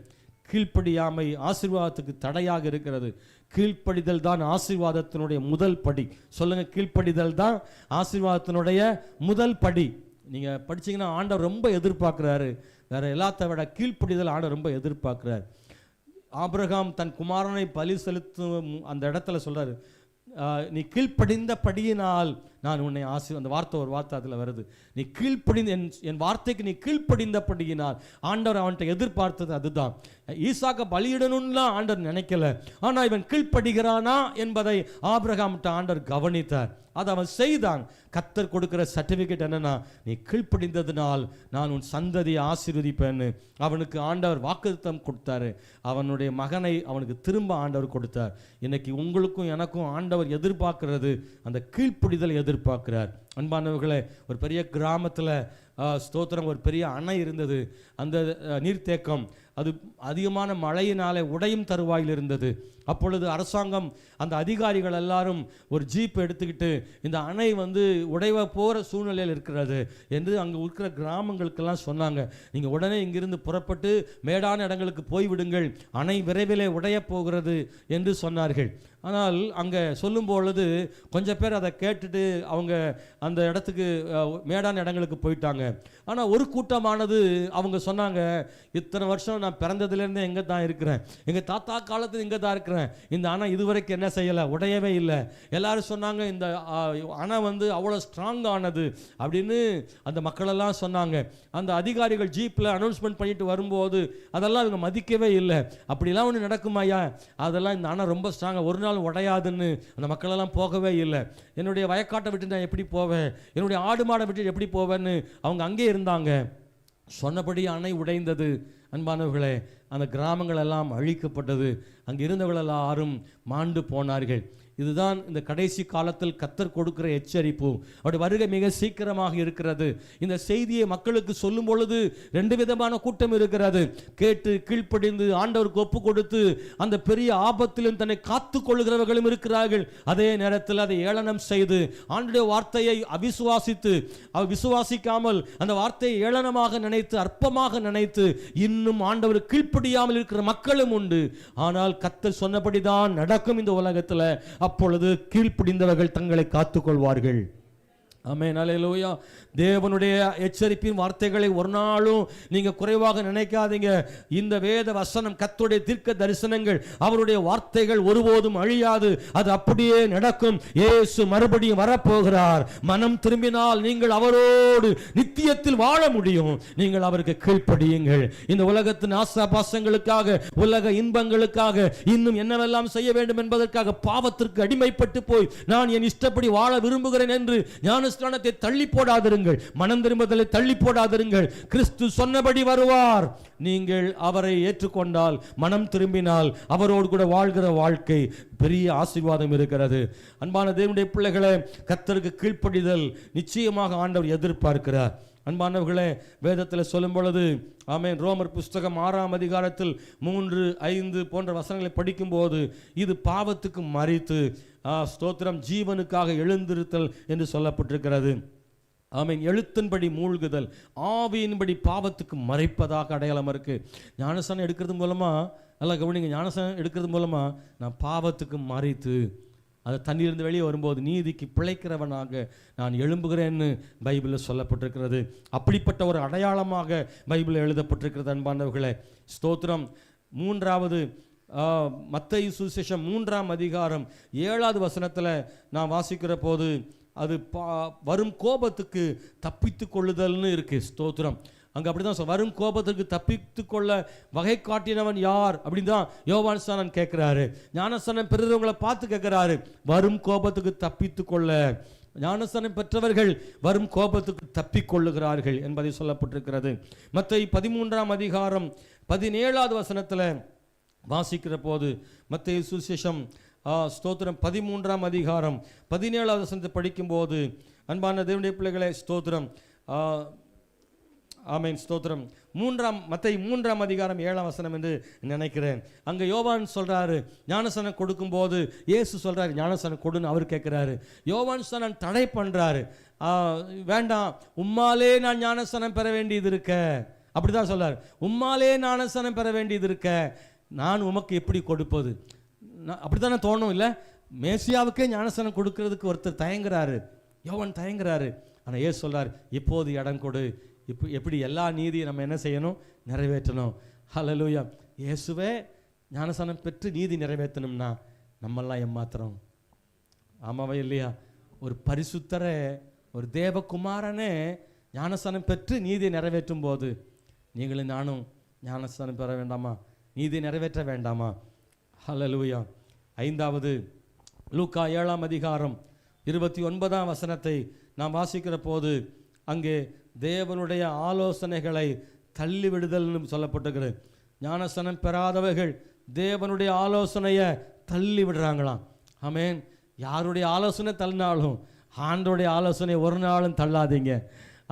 கீழ்ப்படியாமை ஆசீர்வாதத்துக்கு தடையாக இருக்கிறது. கீழ்ப்படிதல் தான் ஆசீர்வாதத்தினுடைய முதல் படி. சொல்லுங்க, கீழ்ப்படிதல் தான் ஆசீர்வாதத்தினுடைய முதல் படி. நீங்கள் படிச்சீங்கன்னா ஆண்டவர் ரொம்ப எதிர்பார்க்குறாரு. வேற எல்லாத்த விட கீழ்ப்படிதல் ஆண்டவர் ரொம்ப எதிர்பார்க்குறாரு. ஆபிரகாம் தன் குமாரனை பலி செலுத்தும் அந்த இடத்துல சொல்றாரு, நீ கீழ்ப்படிந்த படியினால் நான் உன்னை அந்த வார்த்தை ஒரு வார்த்தை அதில் வருது. நீ கீழ்ப்படிந்த என் வார்த்தைக்கு நீ கீழ்ப்படிந்த படியினால். ஆண்டவர் அவன்கிட்ட எதிர்பார்த்தது அதுதான். ஈசாக்க பலியிடணும்லாம் ஆண்டவர் நினைக்கல, ஆனால் இவன் கீழ்ப்படுகிறானா என்பதை ஆபிரகாம்கிட்ட ஆண்டவர் கவனித்தார். அதை அவன் செய்தான். கர்த்தர் கொடுக்கிற சர்டிஃபிகேட் என்னன்னா, நீ கீழ்ப்படிந்ததினால் நான் உன் சந்ததியை ஆசீர்வதிப்பேன்னு அவனுக்கு ஆண்டவர் வாக்குத்தத்தம் கொடுத்தாரு. அவனுடைய மகனை அவனுக்கு திரும்ப ஆண்டவர் கொடுத்தார். இன்னைக்கு உங்களுக்கும் எனக்கும் ஆண்டவர் எதிர்பார்க்கிறது அந்த கீழ்ப்படிதலை எதிர்பார்க்கிறார். அன்பானவர்களே, ஒரு பெரிய கிராமத்தில் ஸ்தோத்திரம், ஒரு பெரிய அணை இருந்தது. அந்த நீர்த்தேக்கம் அது அதிகமான மழையினாலே உடையும் தருவாயில் இருந்தது. அப்பொழுது அரசாங்கம் அந்த அதிகாரிகள் எல்லாரும் ஒரு ஜீப் எடுத்துக்கிட்டு இந்த அணை உடைவ போகிற சூழ்நிலையில் இருக்கிறது என்று அங்கே இருக்கிற கிராமங்களுக்கெல்லாம் சொன்னாங்க. நீங்கள் உடனே இங்கிருந்து புறப்பட்டு மேடான இடங்களுக்கு போய்விடுங்கள், அணை விரைவிலே உடைய போகிறது என்று சொன்னார்கள். ஆனால் அங்கே சொல்லும் பொழுது கொஞ்சம் பேர் அதை கேட்டுட்டு அவங்க அந்த இடத்துக்கு மேடான இடங்களுக்கு போயிட்டாங்க. ஆனால் ஒரு கூட்டமானது அவங்க சொன்னாங்க, இத்தனை வருஷம் நான் பிறந்ததுலேருந்தே எங்கே தான் இருக்கிறேன், எங்கள் தாத்தா காலத்தில் இங்கே தான் இருக்கிறேன், இந்த அணை இதுவரைக்கும் என்ன செய்யலை, உடையவே இல்லை. எல்லாரும் சொன்னாங்க, இந்த அணை அவ்வளோ ஸ்ட்ராங் ஆனது அப்படின்னு அந்த மக்களெல்லாம் சொன்னாங்க. அந்த அதிகாரிகள் ஜீப்பில் அனௌன்ஸ்மெண்ட் பண்ணிட்டு வரும்போது அதெல்லாம் இவங்க மதிக்கவே இல்லை. அப்படிலாம் ஒன்று நடக்குமாயா, அதெல்லாம் இந்த அணை ரொம்ப ஸ்ட்ராங்காக ஒரு நாள் உடையாதுன்னு அந்த மக்களெல்லாம் போகவே இல்லை. என்னுடைய வயக்காட்டை விட்டு நான் எப்படி போவேன், என்னுடைய ஆடு மாடை விட்டு எப்படி போவேன்னு அவங்க அங்கே இருந்தாங்க. சொன்னபடி அணை உடைந்தது. அன்பானவர்களே, அந்த கிராமங்கள் எல்லாம் அழிக்கப்பட்டது. அங்கே இருந்தவர்கள் எல்லாரும் மாண்டு போனார்கள். இதுதான் இந்த கடைசி காலத்தில் கர்த்தர் கொடுக்கிற எச்சரிப்பு. அவருடைய வருகை மிக சீக்கிரமாக இருக்கிறது. இந்த செய்தியை மக்களுக்கு சொல்லும் பொழுது ரெண்டு விதமான கூட்டம் இருக்கிறது. கேட்டு கீழ்ப்படிந்து ஆண்டவருக்கு ஒப்பு கொடுத்து அந்த பெரிய ஆபத்திலும் தன்னை காத்து கொள்ளுகிறவர்களும் இருக்கிறார்கள். அதே நேரத்தில் அதை ஏளனம் செய்து ஆண்டவருடைய வார்த்தையை அவிசுவாசித்து விசுவாசிக்காமல் அந்த வார்த்தையை ஏளனமாக நினைத்து அற்பமாக நினைத்து இன்னும் ஆண்டவர் கீழ்ப்படியாமல் இருக்கிற மக்களும் உண்டு. ஆனால் கர்த்தர் சொன்னபடிதான் நடக்கும் இந்த உலகத்தில். அப்பொழுது கீழ்ப்படிந்தவர்கள் தங்களை காத்துக்கொள்வார்கள். ஆமென், அல்லேலூயா. தேவனுடைய எச்சரிப்பின் வார்த்தைகளை ஒரு நாளும் நீங்க குறைவாக நினைக்காதீங்க. இந்த வேத வசனம், கர்த்தருடைய தீர்க்க தரிசனங்கள், அவருடைய வார்த்தைகள் ஒருபோதும் அழியாது. அது அப்படியே நடக்கும். இயேசு மறுபடியும் வரப்போகிறார். மனம் திரும்பினால் நீங்கள் அவரோடு நித்தியத்தில் வாழ முடியும். நீங்கள் அவருக்கு கீழ்ப்படியுங்கள். இந்த உலகத்தின் ஆசாபாசங்களுக்காக, உலக இன்பங்களுக்காக, இன்னும் என்னவெல்லாம் செய்ய வேண்டும் என்பதற்காக பாவத்திற்கு அடிமைப்பட்டு போய் நான் என் இஷ்டப்படி வாழ விரும்புகிறேன் என்று ஞானஸ்நானத்தை தள்ளி போடாதிருங்கள். மனம் திரும்புதலை தள்ளி போடாதிருங்கள். கிறிஸ்து சொன்னபடி வருவார். நீங்கள் அவரை ஏற்றுக்கொண்டால், மனம் திரும்பினால், அவரோடு கூட வாழ்கிற வாழ்க்கை பெரிய ஆசீர்வாதம் இருக்கிறது. அன்பான தேவனுடைய பிள்ளைகளே, கர்த்தருக்கு கீழ்ப்படிதல் நிச்சயமாக ஆண்டவர் எதிர்பார்க்கிறார். அன்பானவர்களே, வேதத்தில் சொல்லும் பொழுது ஆமென், ரோமர் புஸ்தகம் 6ஆம் அதிகாரத்தில் 3, 5 போன்ற வசனங்களை படிக்கும்போது இது பாவத்துக்கு மரித்து ஸ்தோத்திரம் ஜீவனுக்காக எழுந்திருத்தல் என்று சொல்லப்பட்டிருக்கிறது. ஆமென். எழுத்தின்படி மூழ்குதல், ஆவியின்படி பாவத்துக்கு மறைப்பதாக அடையாளம் இருக்கு. ஞானஸ்நானம் எடுக்கிறது மூலமா, நல்லா கவனிங்க, ஞானஸ்நானம் எடுக்கிறது மூலமா நான் பாவத்துக்கு மறைத்து அது தண்ணீரிலிருந்து வெளியே வரும்போது நீதிக்கு பிழைக்கிறவனாக நான் எழும்புகிறேன்னு பைபிளில் சொல்லப்பட்டிருக்கிறது. அப்படிப்பட்ட ஒரு அடையாளமாக பைபிளில் எழுதப்பட்டிருக்கிறது. அன்பானவர்களே, ஸ்தோத்திரம். 3வது மத்தேயு சுவிசேஷம் 3ஆம் அதிகாரம் 7வது வசனத்தில் நான் வாசிக்கிற போது அது வரும் கோபத்துக்கு தப்பித்து கொள்ளுதல்னு இருக்கு. ஸ்தோத்திரம். அங்கே அப்படி தான் வரும் கோபத்துக்கு தப்பித்து கொள்ள வகை காட்டினவன் யார் அப்படின்னு தான் யோவான் ஸ்நானன் கேட்குறாரு. ஞானஸ்நானம் பெறுகிறவங்களை பார்த்து கேட்குறாரு, வரும் கோபத்துக்கு தப்பித்து கொள்ள. ஞானஸ்நானம் பெற்றவர்கள் வரும் கோபத்துக்கு தப்பிக்கொள்ளுகிறார்கள் என்பதை சொல்லப்பட்டிருக்கிறது. மத்தேயு 13ஆம் அதிகாரம் 17வது வசனத்தில் வாசிக்கிற போது, மத்தேயு சுவிசேஷம் ஸ்தோத்திரம் 13ஆம் அதிகாரம் 17வது வசனத்தை படிக்கும்போது, அன்பான தேவனுடைய பிள்ளைகளே, ஸ்தோத்திரம் ஆமென், ஸ்தோத்திரம் மத்தேயு 3ஆம் அதிகாரம் 7ஆம் வசனம் என்று நினைக்கிறேன். அங்கே யோவான் சொல்றாரு, ஞானஸ்நானம் கொடுக்கும்போது இயேசு சொல்றாரு ஞானஸ்நானம் கொடுன்னு அவர் கேட்குறாரு. யோவான் ஸ்நானம் தடை பண்றாரு. வேண்டாம், உம்மாலே நான் ஞானஸ்நானம் பெற வேண்டியது இருக்க, அப்படிதான் சொல்றாரு. உம்மாலே ஞானஸ்நானம் பெற வேண்டியது இருக்க, நான் உமக்கு எப்படி கொடுப்பது? அப்படித்தானே தோணும் இல்லை? மேசியாவுக்கே ஞானஸ்நானம் கொடுக்கறதுக்கு ஒருத்தர் தயங்குறாரு, யோவான் தயங்குறாரு. ஆனால் இயேசு சொல்றார், இப்போது இடம் கொடு. இப்போ எப்படி எல்லா நீதியை நம்ம என்ன செய்யணும்? நிறைவேற்றணும். ஹல்லேலூயா. இயேசுவே ஞானஸ்நானம் பெற்று நீதி நிறைவேற்றணும்னா நம்மெல்லாம் ஏமாத்துறோம். ஆமாவா இல்லையா? ஒரு பரிசுத்தரை, ஒரு தேவகுமாரனே ஞானஸ்நானம் பெற்று நீதியை நிறைவேற்றும் போது நீங்களும் நானும் ஞானஸ்நானம் பெற வேண்டாமா? நீதியை நிறைவேற்ற வேண்டாமா? ஹல்லேலூயா. 5வது லூக்கா 7ஆம் அதிகாரம் 29ஆம் வசனத்தை நாம் வாசிக்கிற போது அங்கே தேவனுடைய ஆலோசனைகளை தள்ளிவிடுதல்னு சொல்லப்பட்டிருக்கிறது. ஞானஸ்நானம் பெறாதவர்கள் தேவனுடைய ஆலோசனையை தள்ளி விடுறாங்களாம். ஆமென். யாருடைய ஆலோசனை தள்ளினாலும் ஆண்டோடைய ஆலோசனை ஒரு நாளும் தள்ளாதீங்க.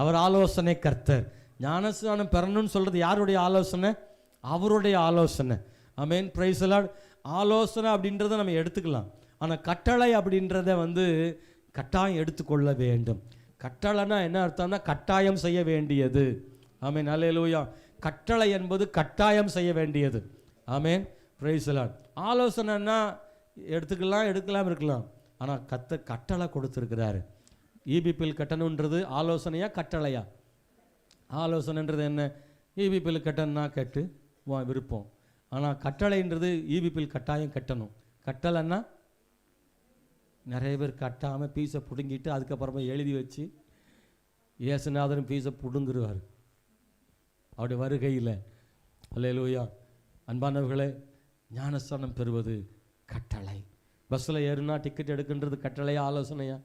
அவர் ஆலோசனை கர்த்தர். ஞானஸ்நானம் பெறணும்னு சொல்றது யாருடைய ஆலோசனை? அவருடைய ஆலோசனை. ஆமென், பிரைஸ் தி லார்ட். ஆலோசனை அப்படின்றத நம்ம எடுத்துக்கலாம். ஆனால் கட்டளை அப்படின்றத கட்டாயம் எடுத்துக்கொள்ள வேண்டும். கட்டளைனா என்ன அர்த்தம்னா கட்டாயம் செய்ய வேண்டியது. ஆமென், அல்லேலூயா. கட்டளை என்பது கட்டாயம் செய்ய வேண்டியது. ஆமென், பிரைஸ் தி லார்ட். ஆலோசனைன்னா எடுக்கலாம் இருக்கலாம். ஆனால் கட்டளை கொடுத்துருக்கிறாரு. ஈபிபில் கட்டணுன்றது ஆலோசனையா கட்டளையா? ஆலோசனைன்றது என்ன? ஈபிபில் கட்டணும்னா கட்டு விருப்பம். ஆனால் கட்டளைன்றது ஈபிபில் கட்டாயம் கட்டணும். கட்டளைன்னா நிறைய பேர் கட்டாமல் பீஸை பிடுங்கிட்டு அதுக்கப்புறமா எழுதி வச்சு இயேசுநாதரும் பீஸை பிடுங்குருவார் அவருடைய வருகையில். அல்லேலூயா. அன்பானவர்களே, ஞானஸ்நானம் பெறுவது கட்டளை. பஸ்ஸில் ஏறுனா டிக்கெட் எடுக்கின்றது கட்டளையா ஆலோசனையா?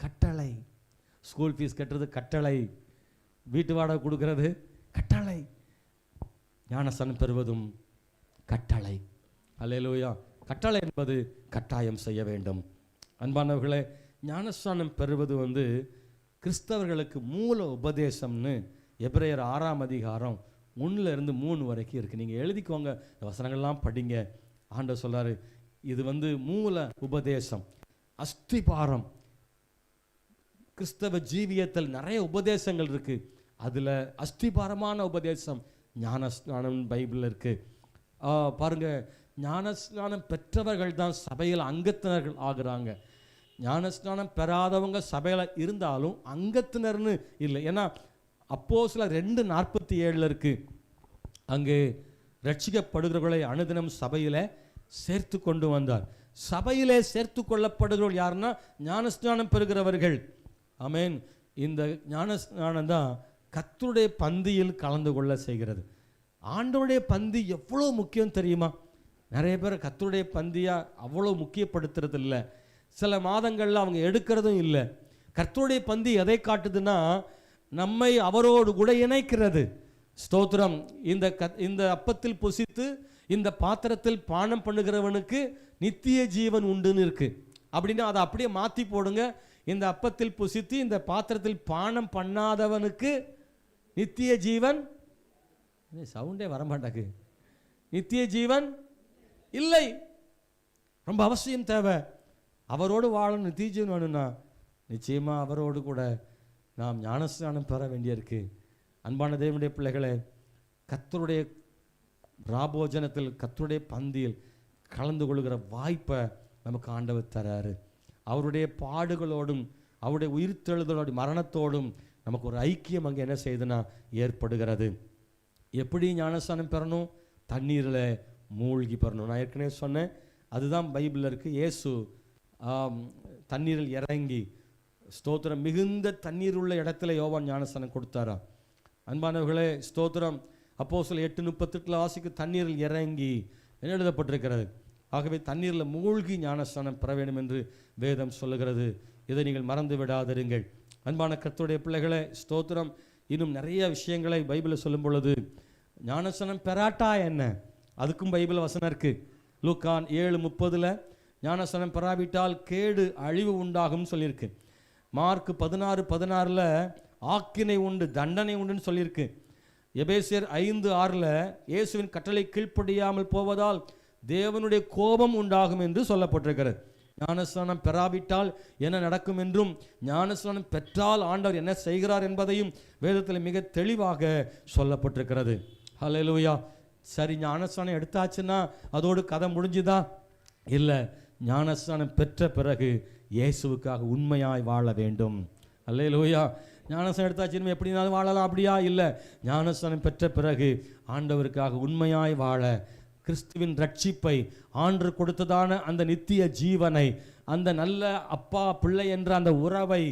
கட்டளை. ஸ்கூல் ஃபீஸ் கட்டுறது கட்டளை. வீட்டு வாடகை கொடுக்கறது கட்டளை. ஞானஸ்நானம் பெறுவதும் கட்டளை. அல்லேலூயா. கட்டளை என்பது கட்டாயம் செய்ய வேண்டும். அன்பானவர்களே, ஞானஸ்நானம் பெறுவது கிறிஸ்தவர்களுக்கு மூல உபதேசம்னு எபிரேயர் 6ஆம் அதிகாரம் 1-3 வரைக்கும் இருக்குது. நீங்கள் எழுதிக்கோங்க, வசனங்கள்லாம் படிங்க. ஆண்டவர் சொல்கிறாரு, இது மூல உபதேசம், அஸ்திபாரம். கிறிஸ்தவ ஜீவியத்தில் நிறைய உபதேசங்கள் இருக்குது. அதில் அஸ்திபாரமான உபதேசம் ஞானஸ்நானம் பைபிளில் இருக்குது. பாருங்கள், ஞானஸ்நானம் பெற்றவர்கள் தான் சபையில் அங்கத்தினர்கள் ஆகுறாங்க. ஞானஸ்நானம் பெறாதவங்க சபையில் இருந்தாலும் அங்கத்தினர்னு இல்லை. ஏன்னா அப்போஸ்தலர் 2:47 இருக்கு, அங்கே ரட்சிக்கப்படுகிறவர்களை அனுதினம் சபையில் சேர்த்து கொண்டு வந்தார். சபையிலே சேர்த்து கொள்ளப்படுகிறவர்கள் யாருன்னா ஞானஸ்நானம் பெறுகிறவர்கள். ஆமென். இந்த ஞானஸ்நானம் தான் கர்த்தருடைய பந்தியில் கலந்து கொள்ள செய்கிறது. ஆண்டவருடைய பந்தி எவ்வளோ முக்கியம் தெரியுமா? நிறைய பேர் கர்த்தருடைய பந்தியா அவ்வளோ முக்கியப்படுத்துறது இல்லை. சில மாதங்களில் அவங்க எடுக்கிறதும் இல்லை. கர்த்தருடைய பந்தி எதை காட்டுதுன்னா, நம்மை அவரோடு கூட இணைக்கிறது. ஸ்தோத்திரம். இந்த அப்பத்தில் புசித்து இந்த பாத்திரத்தில் பானம் பண்ணுகிறவனுக்கு நித்திய ஜீவன் உண்டுன்னு இருக்கு. அப்படின்னா அதை அப்படியே மாற்றி போடுங்க. இந்த அப்பத்தில் புசித்து இந்த பாத்திரத்தில் பானம் பண்ணாதவனுக்கு நித்திய ஜீவன், சவுண்டே வரமாட்டாக்கு, நித்திய ஜீவன் இல்லை. ரொம்ப அவசியம் தேவை. அவரோடு வாழணும், நித்திய ஜீவன் வேணும்னா நிச்சயமாக அவரோடு கூட நாம் ஞானஸ்நானம் பெற வேண்டியிருக்கு. அன்பான தேவனுடைய பிள்ளைகளே, கர்த்தருடைய ராபோஜனத்தில், கர்த்தருடைய பந்தியில் கலந்து கொள்கிற வாய்ப்பை நமக்கு ஆண்டவர் தராரு. அவருடைய பாடுகளோடும் அவருடைய உயிர்த்தெழுதலோட மரணத்தோடும் நமக்கு ஒரு ஐக்கியம் அங்கே என்ன செய்யுதுன்னா ஏற்படுகிறது. எப்படி ஞானஸ்நானம் பெறணும்? தண்ணீரில் மூழ்கி பெறணும். நான் ஏற்கனவே சொன்னேன், அதுதான் பைபிளில் இருக்குது. இயேசு தண்ணீரில் இறங்கி, ஸ்தோத்திரம், மிகுந்த தண்ணீர் உள்ள இடத்துல யோவான் ஞானஸ்நானம் கொடுத்தாரா? அன்பானவர்களே, ஸ்தோத்திரம், அப்போஸ்தலர் 8:38 வாசிக்கு தண்ணீரில் இறங்கி என்ன எழுதப்பட்டிருக்கிறது? ஆகவே தண்ணீரில் மூழ்கி ஞானஸ்நானம் பெற வேண்டும் என்று வேதம் சொல்லுகிறது. இதை நீங்கள் மறந்து விடாதிருங்கள். அன்பான கர்த்தருடைய பிள்ளைகளே, ஸ்தோத்திரம், இன்னும் நிறைய விஷயங்களை பைபிளில் சொல்லும் பொழுது ஞானஸ்நானம் பெறாட்டா என்ன, அதுக்கும் பைபிள் வசனம் இருக்குது. லூக்கா 7:30 ஞானஸ்நானம் பெறாவிட்டால் கேடு அழிவு உண்டாகும் சொல்லியிருக்கு. மார்க் 16:16 ஆக்கினை உண்டு, தண்டனை உண்டுன்னு சொல்லியிருக்கு. எபேசியர் 5:6 இயேசுவின் கட்டளை கீழ்ப்படியாமல் போவதால் தேவனுடைய கோபம் உண்டாகும் என்று சொல்லப்பட்டிருக்கிறது. ஞானஸ்நானம் பெறாவிட்டால் என்ன நடக்கும் என்றும், ஞானஸ்நானம் பெற்றால் ஆண்டவர் என்ன செய்கிறார் என்பதையும் வேதத்தில் மிக தெளிவாக சொல்லப்பட்டிருக்கிறது. ஹல்லேலூயா. சரி, ஞானஸ்நானம் எடுத்தாச்சுன்னா அதோடு கதை முடிஞ்சுதா? இல்லை. ஞானஸ்நானம் பெற்ற பிறகு இயேசுவுக்காக உண்மையாய் வாழ வேண்டும். ஹல்லேலூயா. ஞானஸ்நானம் எடுத்தாச்சு எப்படினாலும் வாழலாம், அப்படியா? இல்லை. ஞானஸ்நானம் பெற்ற பிறகு ஆண்டவருக்காக உண்மையாய் வாழ, கிறிஸ்துவின் ரட்சிப்பை, ஆண்டு கொடுத்ததான அந்த நித்திய ஜீவனை, அந்த நல்ல அப்பா பிள்ளை என்ற அந்த உறவை,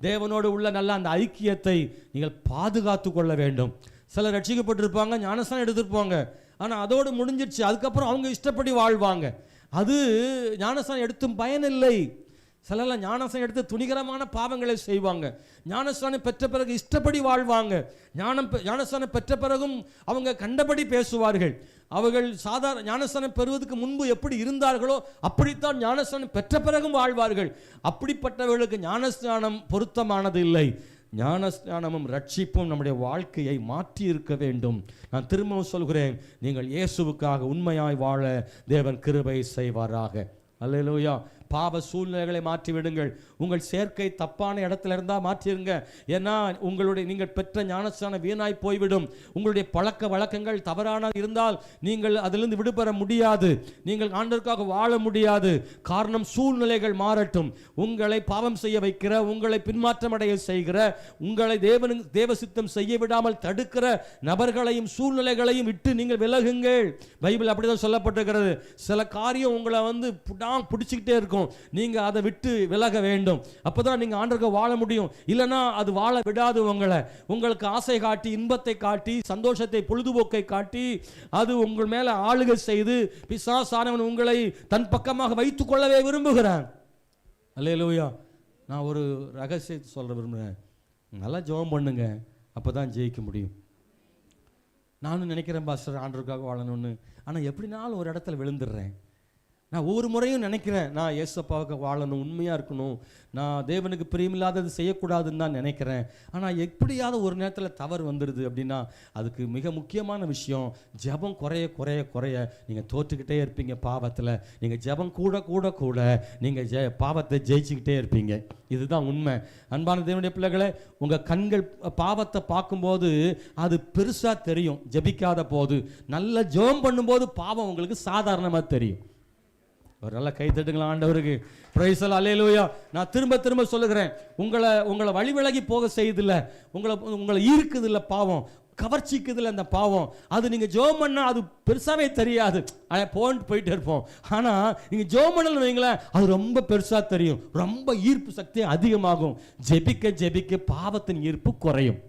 தேவனோடு உள்ள நல்ல அந்த ஐக்கியத்தை நீங்கள் பாதுகாத்து கொள்ள வேண்டும். சிலர் ரட்சிக்கப்பட்டிருப்பாங்க, ஞானஸ்நானம் எடுத்திருப்பாங்க, ஆனால் அதோடு முடிஞ்சிடுச்சு. அதுக்கப்புறம் அவங்க இஷ்டப்படி வாழ்வாங்க. அது ஞானஸ்நானம் எடுத்தும் பயனில்லை. சிலர்லாம் ஞானஸ்நானம் எடுத்து துணிகரமான பாவங்களை செய்வாங்க. ஞானஸ்நானம் பெற்ற பிறகு இஷ்டப்படி வாழ்வாங்க. ஞானஸ்நானம் பெற்ற பிறகும் அவங்க கண்டபடி பேசுவார்கள். அவர்கள் சாதாரண ஞானஸ்நானம் பெறுவதற்கு முன்பு எப்படி இருந்தார்களோ அப்படித்தான் ஞானஸ்நானம் பெற்ற பிறகும் வாழ்வார்கள். அப்படிப்பட்டவர்களுக்கு ஞானஸ்நானம் பொருத்தமானது இல்லை. ஞானஸ்நானமும் ரட்சிப்பும் நம்முடைய வாழ்க்கையை மாற்றி இருக்க வேண்டும். நான் திரும்பவும் சொல்கிறேன், நீங்கள் இயேசுவுக்காக உண்மையாய் வாழ தேவன் கிருபை செய்வாராக. அல்லேலூயா. பாவ சூழ்நிலைகளை மாற்றி விடுங்கள். உங்கள் சேர்க்கை தப்பான இடத்துல இருந்தால் மாற்றிடுங்க. ஏன்னா நீங்கள் பெற்ற ஞானஸ்நானம் வீணாய் போய்விடும். உங்களுடைய பழக்க வழக்கங்கள் தவறான இருந்தால் நீங்கள் அதிலிருந்து விடுபெற முடியாது. நீங்கள் ஆண்டவருக்காக வாழ முடியாது. காரணம், சூழ்நிலைகள் மாறட்டும். உங்களை பாவம் செய்ய வைக்கிற, உங்களை பின்மாற்றமடைய செய்கிற, உங்களை தேவ சித்தம் செய்ய விடாமல் தடுக்கிற நபர்களையும் சூழ்நிலைகளையும் விட்டு நீங்கள் விலகுங்கள். பைபிள் அப்படிதான் சொல்லப்பட்டிருக்கிறது. சில காரியம் உங்களை பிடிச்சிக்கிட்டே இருக்கும். நீங்க அதை விட்டு விலக வேண்டும். அப்பதான் நீங்க ஆண்டவருக்காக வாழ முடியும். இல்லைன்னா அது வாழ விடாது. உங்களுக்கு ஆசை காட்டி, இன்பத்தை காட்டி, சந்தோஷத்தை, பொழுதுபோக்கை காட்டி, அது உங்கள் மேல ஆளுகை செய்து பிசாசானவன் உங்களை தன் பக்கமாக வைத்துக் கொள்ளவே விரும்புகிறான். அல்லேலூயா. நான் ஒரு ரகசியத்தை சொல்ல விரும்புகிறேன். நல்லா ஜெபம் பண்ணுங்க, அப்பதான் ஜெயிக்க முடியும். நானும் நினைக்கிறேன் பாஸ்டர் ஆண்டவருக்காக வாழணும்னு, ஆனால் எப்படினாலும் ஒரு இடத்துல விழுந்துடுறேன். நான் ஒவ்வொரு முறையும் நினைக்கிறேன், நான் ஏசப்பாவுக்கு வாழணும், உண்மையாக இருக்கணும், நான் தேவனுக்கு பிரியமில்லாதது செய்யக்கூடாதுன்னு தான் நினைக்கிறேன். ஆனால் எப்படியாவது ஒரு நேரத்தில் தவறு வந்துடுது அப்படின்னா அதுக்கு மிக முக்கியமான விஷயம் ஜெபம் குறைய குறைய குறைய நீங்கள் தோற்றுக்கிட்டே இருப்பீங்க பாவத்தில். நீங்கள் ஜெபம் கூட கூட கூட நீங்கள் பாவத்தை ஜெயிச்சுக்கிட்டே இருப்பீங்க. இதுதான் உண்மை. அன்பான தேவனுடைய பிள்ளைகளே, உங்கள் கண்கள் பாவத்தை பார்க்கும்போது அது பெருசாக தெரியும். ஜெபிக்காத போது, நல்ல ஜெபம் பண்ணும்போது பாவம் உங்களுக்கு சாதாரணமாக தெரியும். ஒரு நல்ல கை தட்டுங்களா ஆண்டவருக்கு. பிரைஸ் எல்லாம் அல்லேலூயா. நான் திரும்ப திரும்ப சொல்லுகிறேன், உங்களை வழி விலகி போக செய்யுதில்ல, உங்களை ஈர்க்குதில்ல பாவம், கவர்ச்சிக்குதில்ல அந்த பாவம். அது நீங்கள் ஜெபம் பண்ணால் அது பெருசாகவே தெரியாது, போயிட்டே இருப்போம். ஆனால் நீங்கள் ஜெபம் பண்ணலன்னு வைங்களேன், அது ரொம்ப பெருசாக தெரியும், ரொம்ப ஈர்ப்பு சக்தி அதிகமாகும். ஜெபிக்க ஜெபிக்க பாவத்தின் ஈர்ப்பு குறையும்.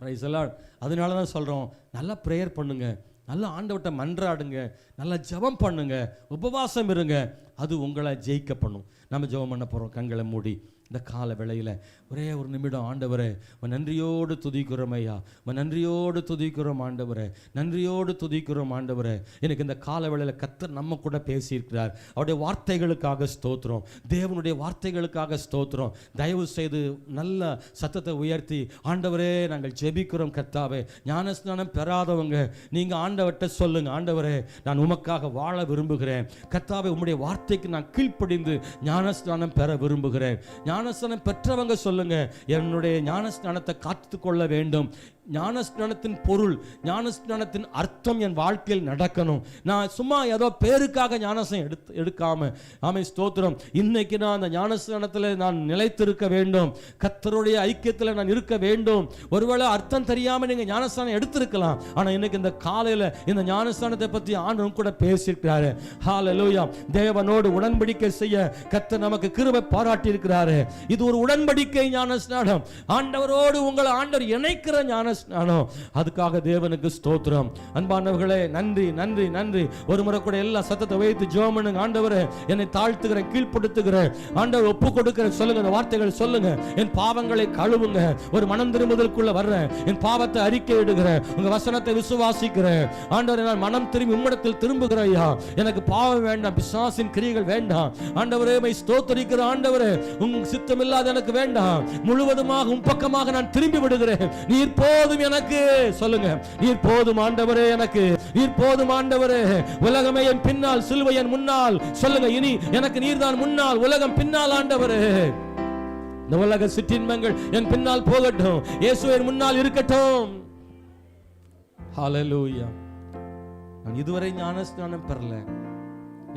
பிரைஸ் எல்லாம். அதனால தான் சொல்கிறோம், நல்லா ப்ரேயர் பண்ணுங்க, நல்லா ஆண்டவர்கிட்ட மன்றாடுங்க, நல்லா ஜெபம் பண்ணுங்க, உபவாசம் இருங்க. அது உங்களை ஜெயிக்க பண்ணும். நம்ம ஜெபம் பண்ண போகிறோம். கண்களை மூடி இந்த கால வேளையில் ஒரே ஒரு நிமிடம், ஆண்டவரே நன்றியோடு துதிக்கிறோம் ஐயா, நன்றியோடு துதிக்கிறோம் ஆண்டவரே, நன்றியோடு துதிக்கிறோம் ஆண்டவரே. எனக்கு இந்த கால வேளையில் கர்த்தர் நம்ம கூட பேசியிருக்கிறார். அவருடைய வார்த்தைகளுக்காக ஸ்தோத்திரம், தேவனுடைய வார்த்தைகளுக்காக ஸ்தோத்திரம். தயவு செய்து நல்ல சத்தத்தை உயர்த்தி, ஆண்டவரே நாங்கள் ஜெபிக்கிறோம் கர்த்தாவே. ஞானஸ்நானம் பெறாதவங்க நீங்கள் ஆண்டவர்கிட்ட சொல்லுங்க, ஆண்டவரே நான் உமக்காக வாழ விரும்புகிறேன் கர்த்தாவே, உம்முடைய வார்த்தைக்கு நான் கீழ்ப்படிந்து ஞானஸ்நானம் பெற விரும்புகிறேன். ஞானஸ்நானம் பெற்றவங்க சொல்லுங்க, என்னுடைய ஞானஸ்நானத்தை காத்துக்கொள்ள வேண்டும். ஞானஸ்நானத்தின் பொருள், ஞானஸ்நானத்தின் அர்த்தம் என் வாழ்க்கையில் நடக்கணும். நான் சும்மா ஏதோ பேருக்காக ஞானஸ்நானம் எடுக்காம, ஆமென் ஸ்தோத்திரம், இன்னைக்கு நான் அந்த ஞானஸ்நானத்தில் நான் நிலைத்திருக்க வேண்டும், கர்த்தருடைய ஐக்கியத்தில் நான் இருக்க வேண்டும். ஒருவேளை அர்த்தம் தெரியாமல் நீங்கள் ஞானஸ்நானம் எடுத்திருக்கலாம், ஆனால் இன்னைக்கு இந்த காலையில் இந்த ஞானஸ்நானத்தை பற்றி ஆண்டவரும் கூட பேசியிருக்கிறாரு. ஹல்லேலூயா. தேவனோடு உடன்படிக்கை செய்ய கர்த்தர் நமக்கு கிருபை பாராட்டி இருக்கிறாரு. இது ஒரு உடன்படிக்கை ஞானஸ்நானம், ஆண்டவரோடு உங்களை ஆண்டவர் இணைக்கிற ஞானஸ்நானம். அதுக்காக தேவனுக்கு ஸ்தோத்திரம். அன்பானவர்களே, நன்றி நன்றி நன்றி. ஒரு முறை கூட எல்லா சத்தத்தை வைத்து ஜெபம் பண்ணுங்க. ஆண்டவரே என்னை தாழ்த்துகிறேன், கீழ்ப்படுத்துகிறேன், ஆண்டவர் ஒப்பு கொடுக்கிறேன் சொல்லுங்க. அந்த வார்த்தைகள் சொல்லுங்க. என் பாவங்களை கழுவுங்க, ஒரு மனம் திரும்புதலுக்குள்ள வர்றேன், என் பாவத்தை அறிக்கை இடுகிறேன், உங்க வசனத்தை விசுவாசிக்கிறேன். ஆண்டவரே நான் மனம் திரும்பி உம்மிடத்தில் திரும்புகிறேன் ஐயா, எனக்கு பாவம் வேண்டாம், பிசாசின் கிரியைகள் வேண்டாம். ஆண்டவரே மை ஸ்தோத்திரிக்கிற ஆண்டவரே, உங்க சித்தம் இல்லாத எனக்கு வேண்டாம், முழுவதுமாக உம் பக்கமாக நான் திரும்பி விடுகிறேன். நீர் போதும் எனக்கு சொல்லுங்க, நீர் போதும் ஆண்டவரே எனக்கு, நீர் போதும் ஆண்டவரே. உலகமே என் பின்னால், சிலுவை என் முன்னால். சொல்லுங்க, இனி எனக்கு நீர்தான் முன்னால், உலகம் பின்னால் ஆண்டவரே. இந்த உலக சிற்றின்பங்கள் என் பின்னால் போகட்டும், இயேசு என் முன்னால் இருக்கட்டும். ஹல்லேலூயா. நான் இதுவரை ஞானஸ்நானம் பெறல,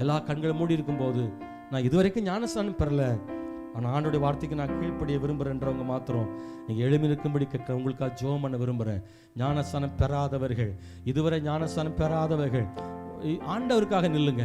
எல்லா கண்களும் மூடி இருக்கும் போது நான் இதுவரைக்கும் ஞானஸ்நானம் பெறல, ஆனால் ஆண்டோடைய வார்த்தைக்கு நான் கீழ்ப்படிய விரும்புகிறேன்றவங்க மாத்திரம் நீங்கள் எழுமி நிற்கும்படி கேட்க உங்களுக்காக ஜெபம் பண்ண விரும்புகிறேன். ஞானஸ்நானம் பெறாதவர்கள், இதுவரை ஞானஸ்நானம் பெறாதவர்கள், ஆண்டவருக்காக நில்லுங்க,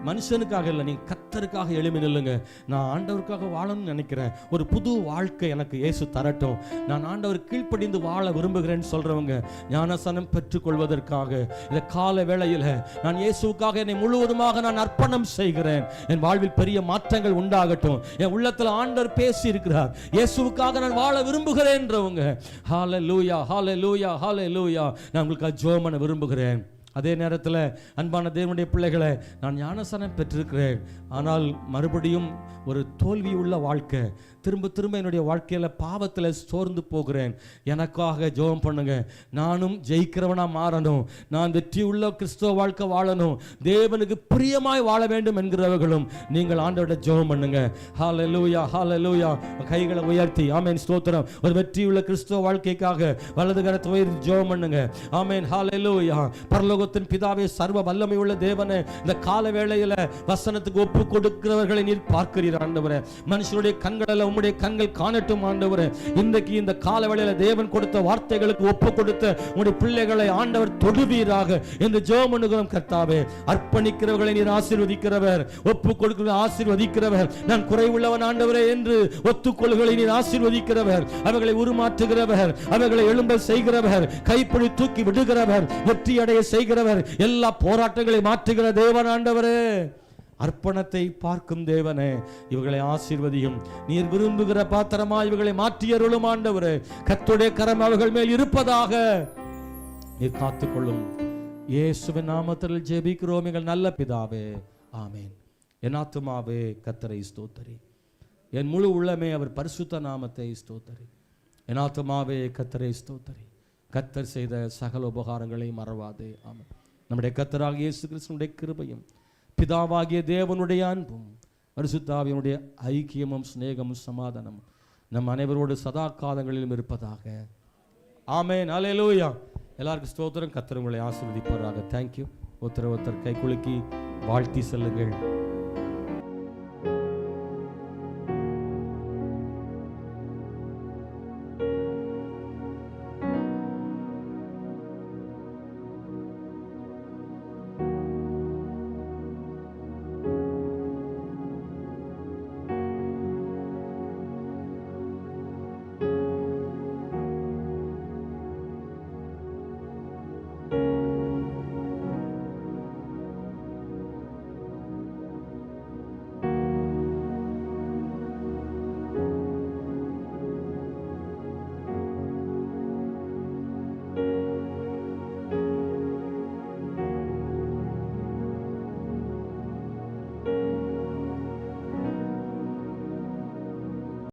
மனுஷனுக்காக இல்லை, நீங்க கர்த்தருக்காக எழுமி நில்லுங்க. நான் ஆண்டவருக்காக வாழணும்னு நினைக்கிறேன், ஒரு புது வாழ்க்கை எனக்கு இயேசு தரட்டும், நான் ஆண்டவர் கீழ்ப்படிந்து வாழ விரும்புகிறேன்னு சொல்றவங்க ஞானஸ்நானம் பெற்றுக்கொள்வதற்காக இந்த கால வேளையில் நான் இயேசுவுக்காக என்னை முழுவதுமாக நான் அர்ப்பணம் செய்கிறேன். என் வாழ்வில் பெரிய மாற்றங்கள் உண்டாகட்டும். என் உள்ளத்தில் ஆண்டவர் பேசி இருக்கிறார், இயேசுவுக்காக நான் வாழ விரும்புகிறேன்றவங்க ஹல்லேலூயா ஹல்லேலூயா ஹல்லேலூயா. நான் உங்களுக்காக ஜெபம் பண்ண விரும்புகிறேன். அதே நேரத்தில் அன்பான தேவனுடைய பிள்ளைகளை, நான் ஞானஸ்நானம் பெற்றிருக்கிறேன், ஆனால் மறுபடியும் ஒரு தோல்வி உள்ள வாழ்க்கை, திரும்ப திரும்ப என்னுடைய வாழ்க்கையில் பாவத்தில் சோர்ந்து போகிறேன். எனக்காக ஜெபம் பண்ணுங்க. நானும் ஜெயிக்கிறவனா மாறணும், நான் வெற்றி உள்ள கிறிஸ்தவ வாழ்க்கை வாழணும், தேவனுக்கு பிரியமாய் வாழ வேண்டும் என்கிறவர்களும் நீங்கள் ஆண்டவரோட ஜெபம் பண்ணுங்க. ஹல்லேலூயா ஹல்லேலூயா. கைகளை உயர்த்தி ஆமென் ஸ்தோத்திரம். ஒரு வெற்றி உள்ள கிறிஸ்தவ வாழ்க்கைக்காக வலது கரத்தை உயர்த்தி ஜெபம் பண்ணுங்க. ஆமென் ஹல்லேலூயா. பரலோகத்தின் பிதாவே, சர்வ வல்லமை உள்ள தேவனே, இந்த கால வேளையில வசனத்துக்கு ஒப்பு கொடுக்கிறவர்களை நீர் பார்க்கிறீர் ஆண்டவரே. மனுஷனுடைய கண்களில் உம்முடைய கண்கள் காணட்டும் ஆண்டவரே. இன்றைக்கு இந்த கால வேளையில தேவன் கொடுத்த வார்த்தைகளுக்கு ஒப்பு கொடுத்த உம்முடைய பிள்ளைகளை ஆண்டவர் தொடுவீராக என்று ஜெபம் பண்ணுகிறோம் கர்த்தாவே. அர்ப்பணிக்கிறவர்களை நீர் ஆசீர்வதிக்கிறவர், ஒப்பு கொடுக்கிறவர்களை ஆசீர்வதிக்கிறவர். நான் குறைவுள்ளவன் ஆண்டவரே என்று ஒத்துக்கொள்ளுகளை நீர் ஆசீர்வதிக்கிறவர், அவர்களை உருமாற்றுகிறவர், அவர்களை எழும்ப செய்கிறவர், கைப்பிடி தூக்கி விடுகிறவர், வெற்றி அடைய செய்கிறவர், எல்லா போராட்டங்களை மாற்றுகிற தேவன் ஆண்டவரே. அர்ப்பணத்தை பார்க்கும் தேவனே, இவர்களை ஆசீர்வதியும். நீர் விரும்புகிற பாத்திரமா இவர்களை மாற்றியருளும் ஆண்டவரே. கர்த்தருடைய கரம் அவர்கள் மேல் இருப்பதாக நீர் காத்துக்கொள்ளும். இயேசுவின் நாமத்தில் ஜெபிக்கிறோம் எங்கள் நல்ல பிதாவே, ஆமேன். என் ஆத்துமாவே கர்த்தரை ஸ்தோத்தரி, என் முழு உள்ளமே அவர் பரிசுத்த நாமத்தை ஸ்தோத்தரி. என் ஆத்துமாவே கர்த்தரை ஸ்தோத்தரி, கர்த்தர் செய்த சகல உபகாரங்களை மறவாதே. ஆமென். நம்முடைய கர்த்தராகிய இயேசு கிறிஸ்துவினுடைய கிருபையும் பிதாவாகிய தேவனுடைய அன்பும் பரிசுத்த ஆவியினுடைய ஐக்கியமும் சிநேகமும் சமாதானமும் நம் அனைவரோடு சதா காலங்களிலும் இருப்பதாக. ஆமென். அல்லேலூயா. எல்லாருக்கும் ஸ்தோத்திரம். கர்த்தர் உங்களை ஆசீர்வதிப்பாராக. தேங்க்யூ. ஒருத்தர் கை குலுக்கி வாழ்த்தி செல்லுங்கள்.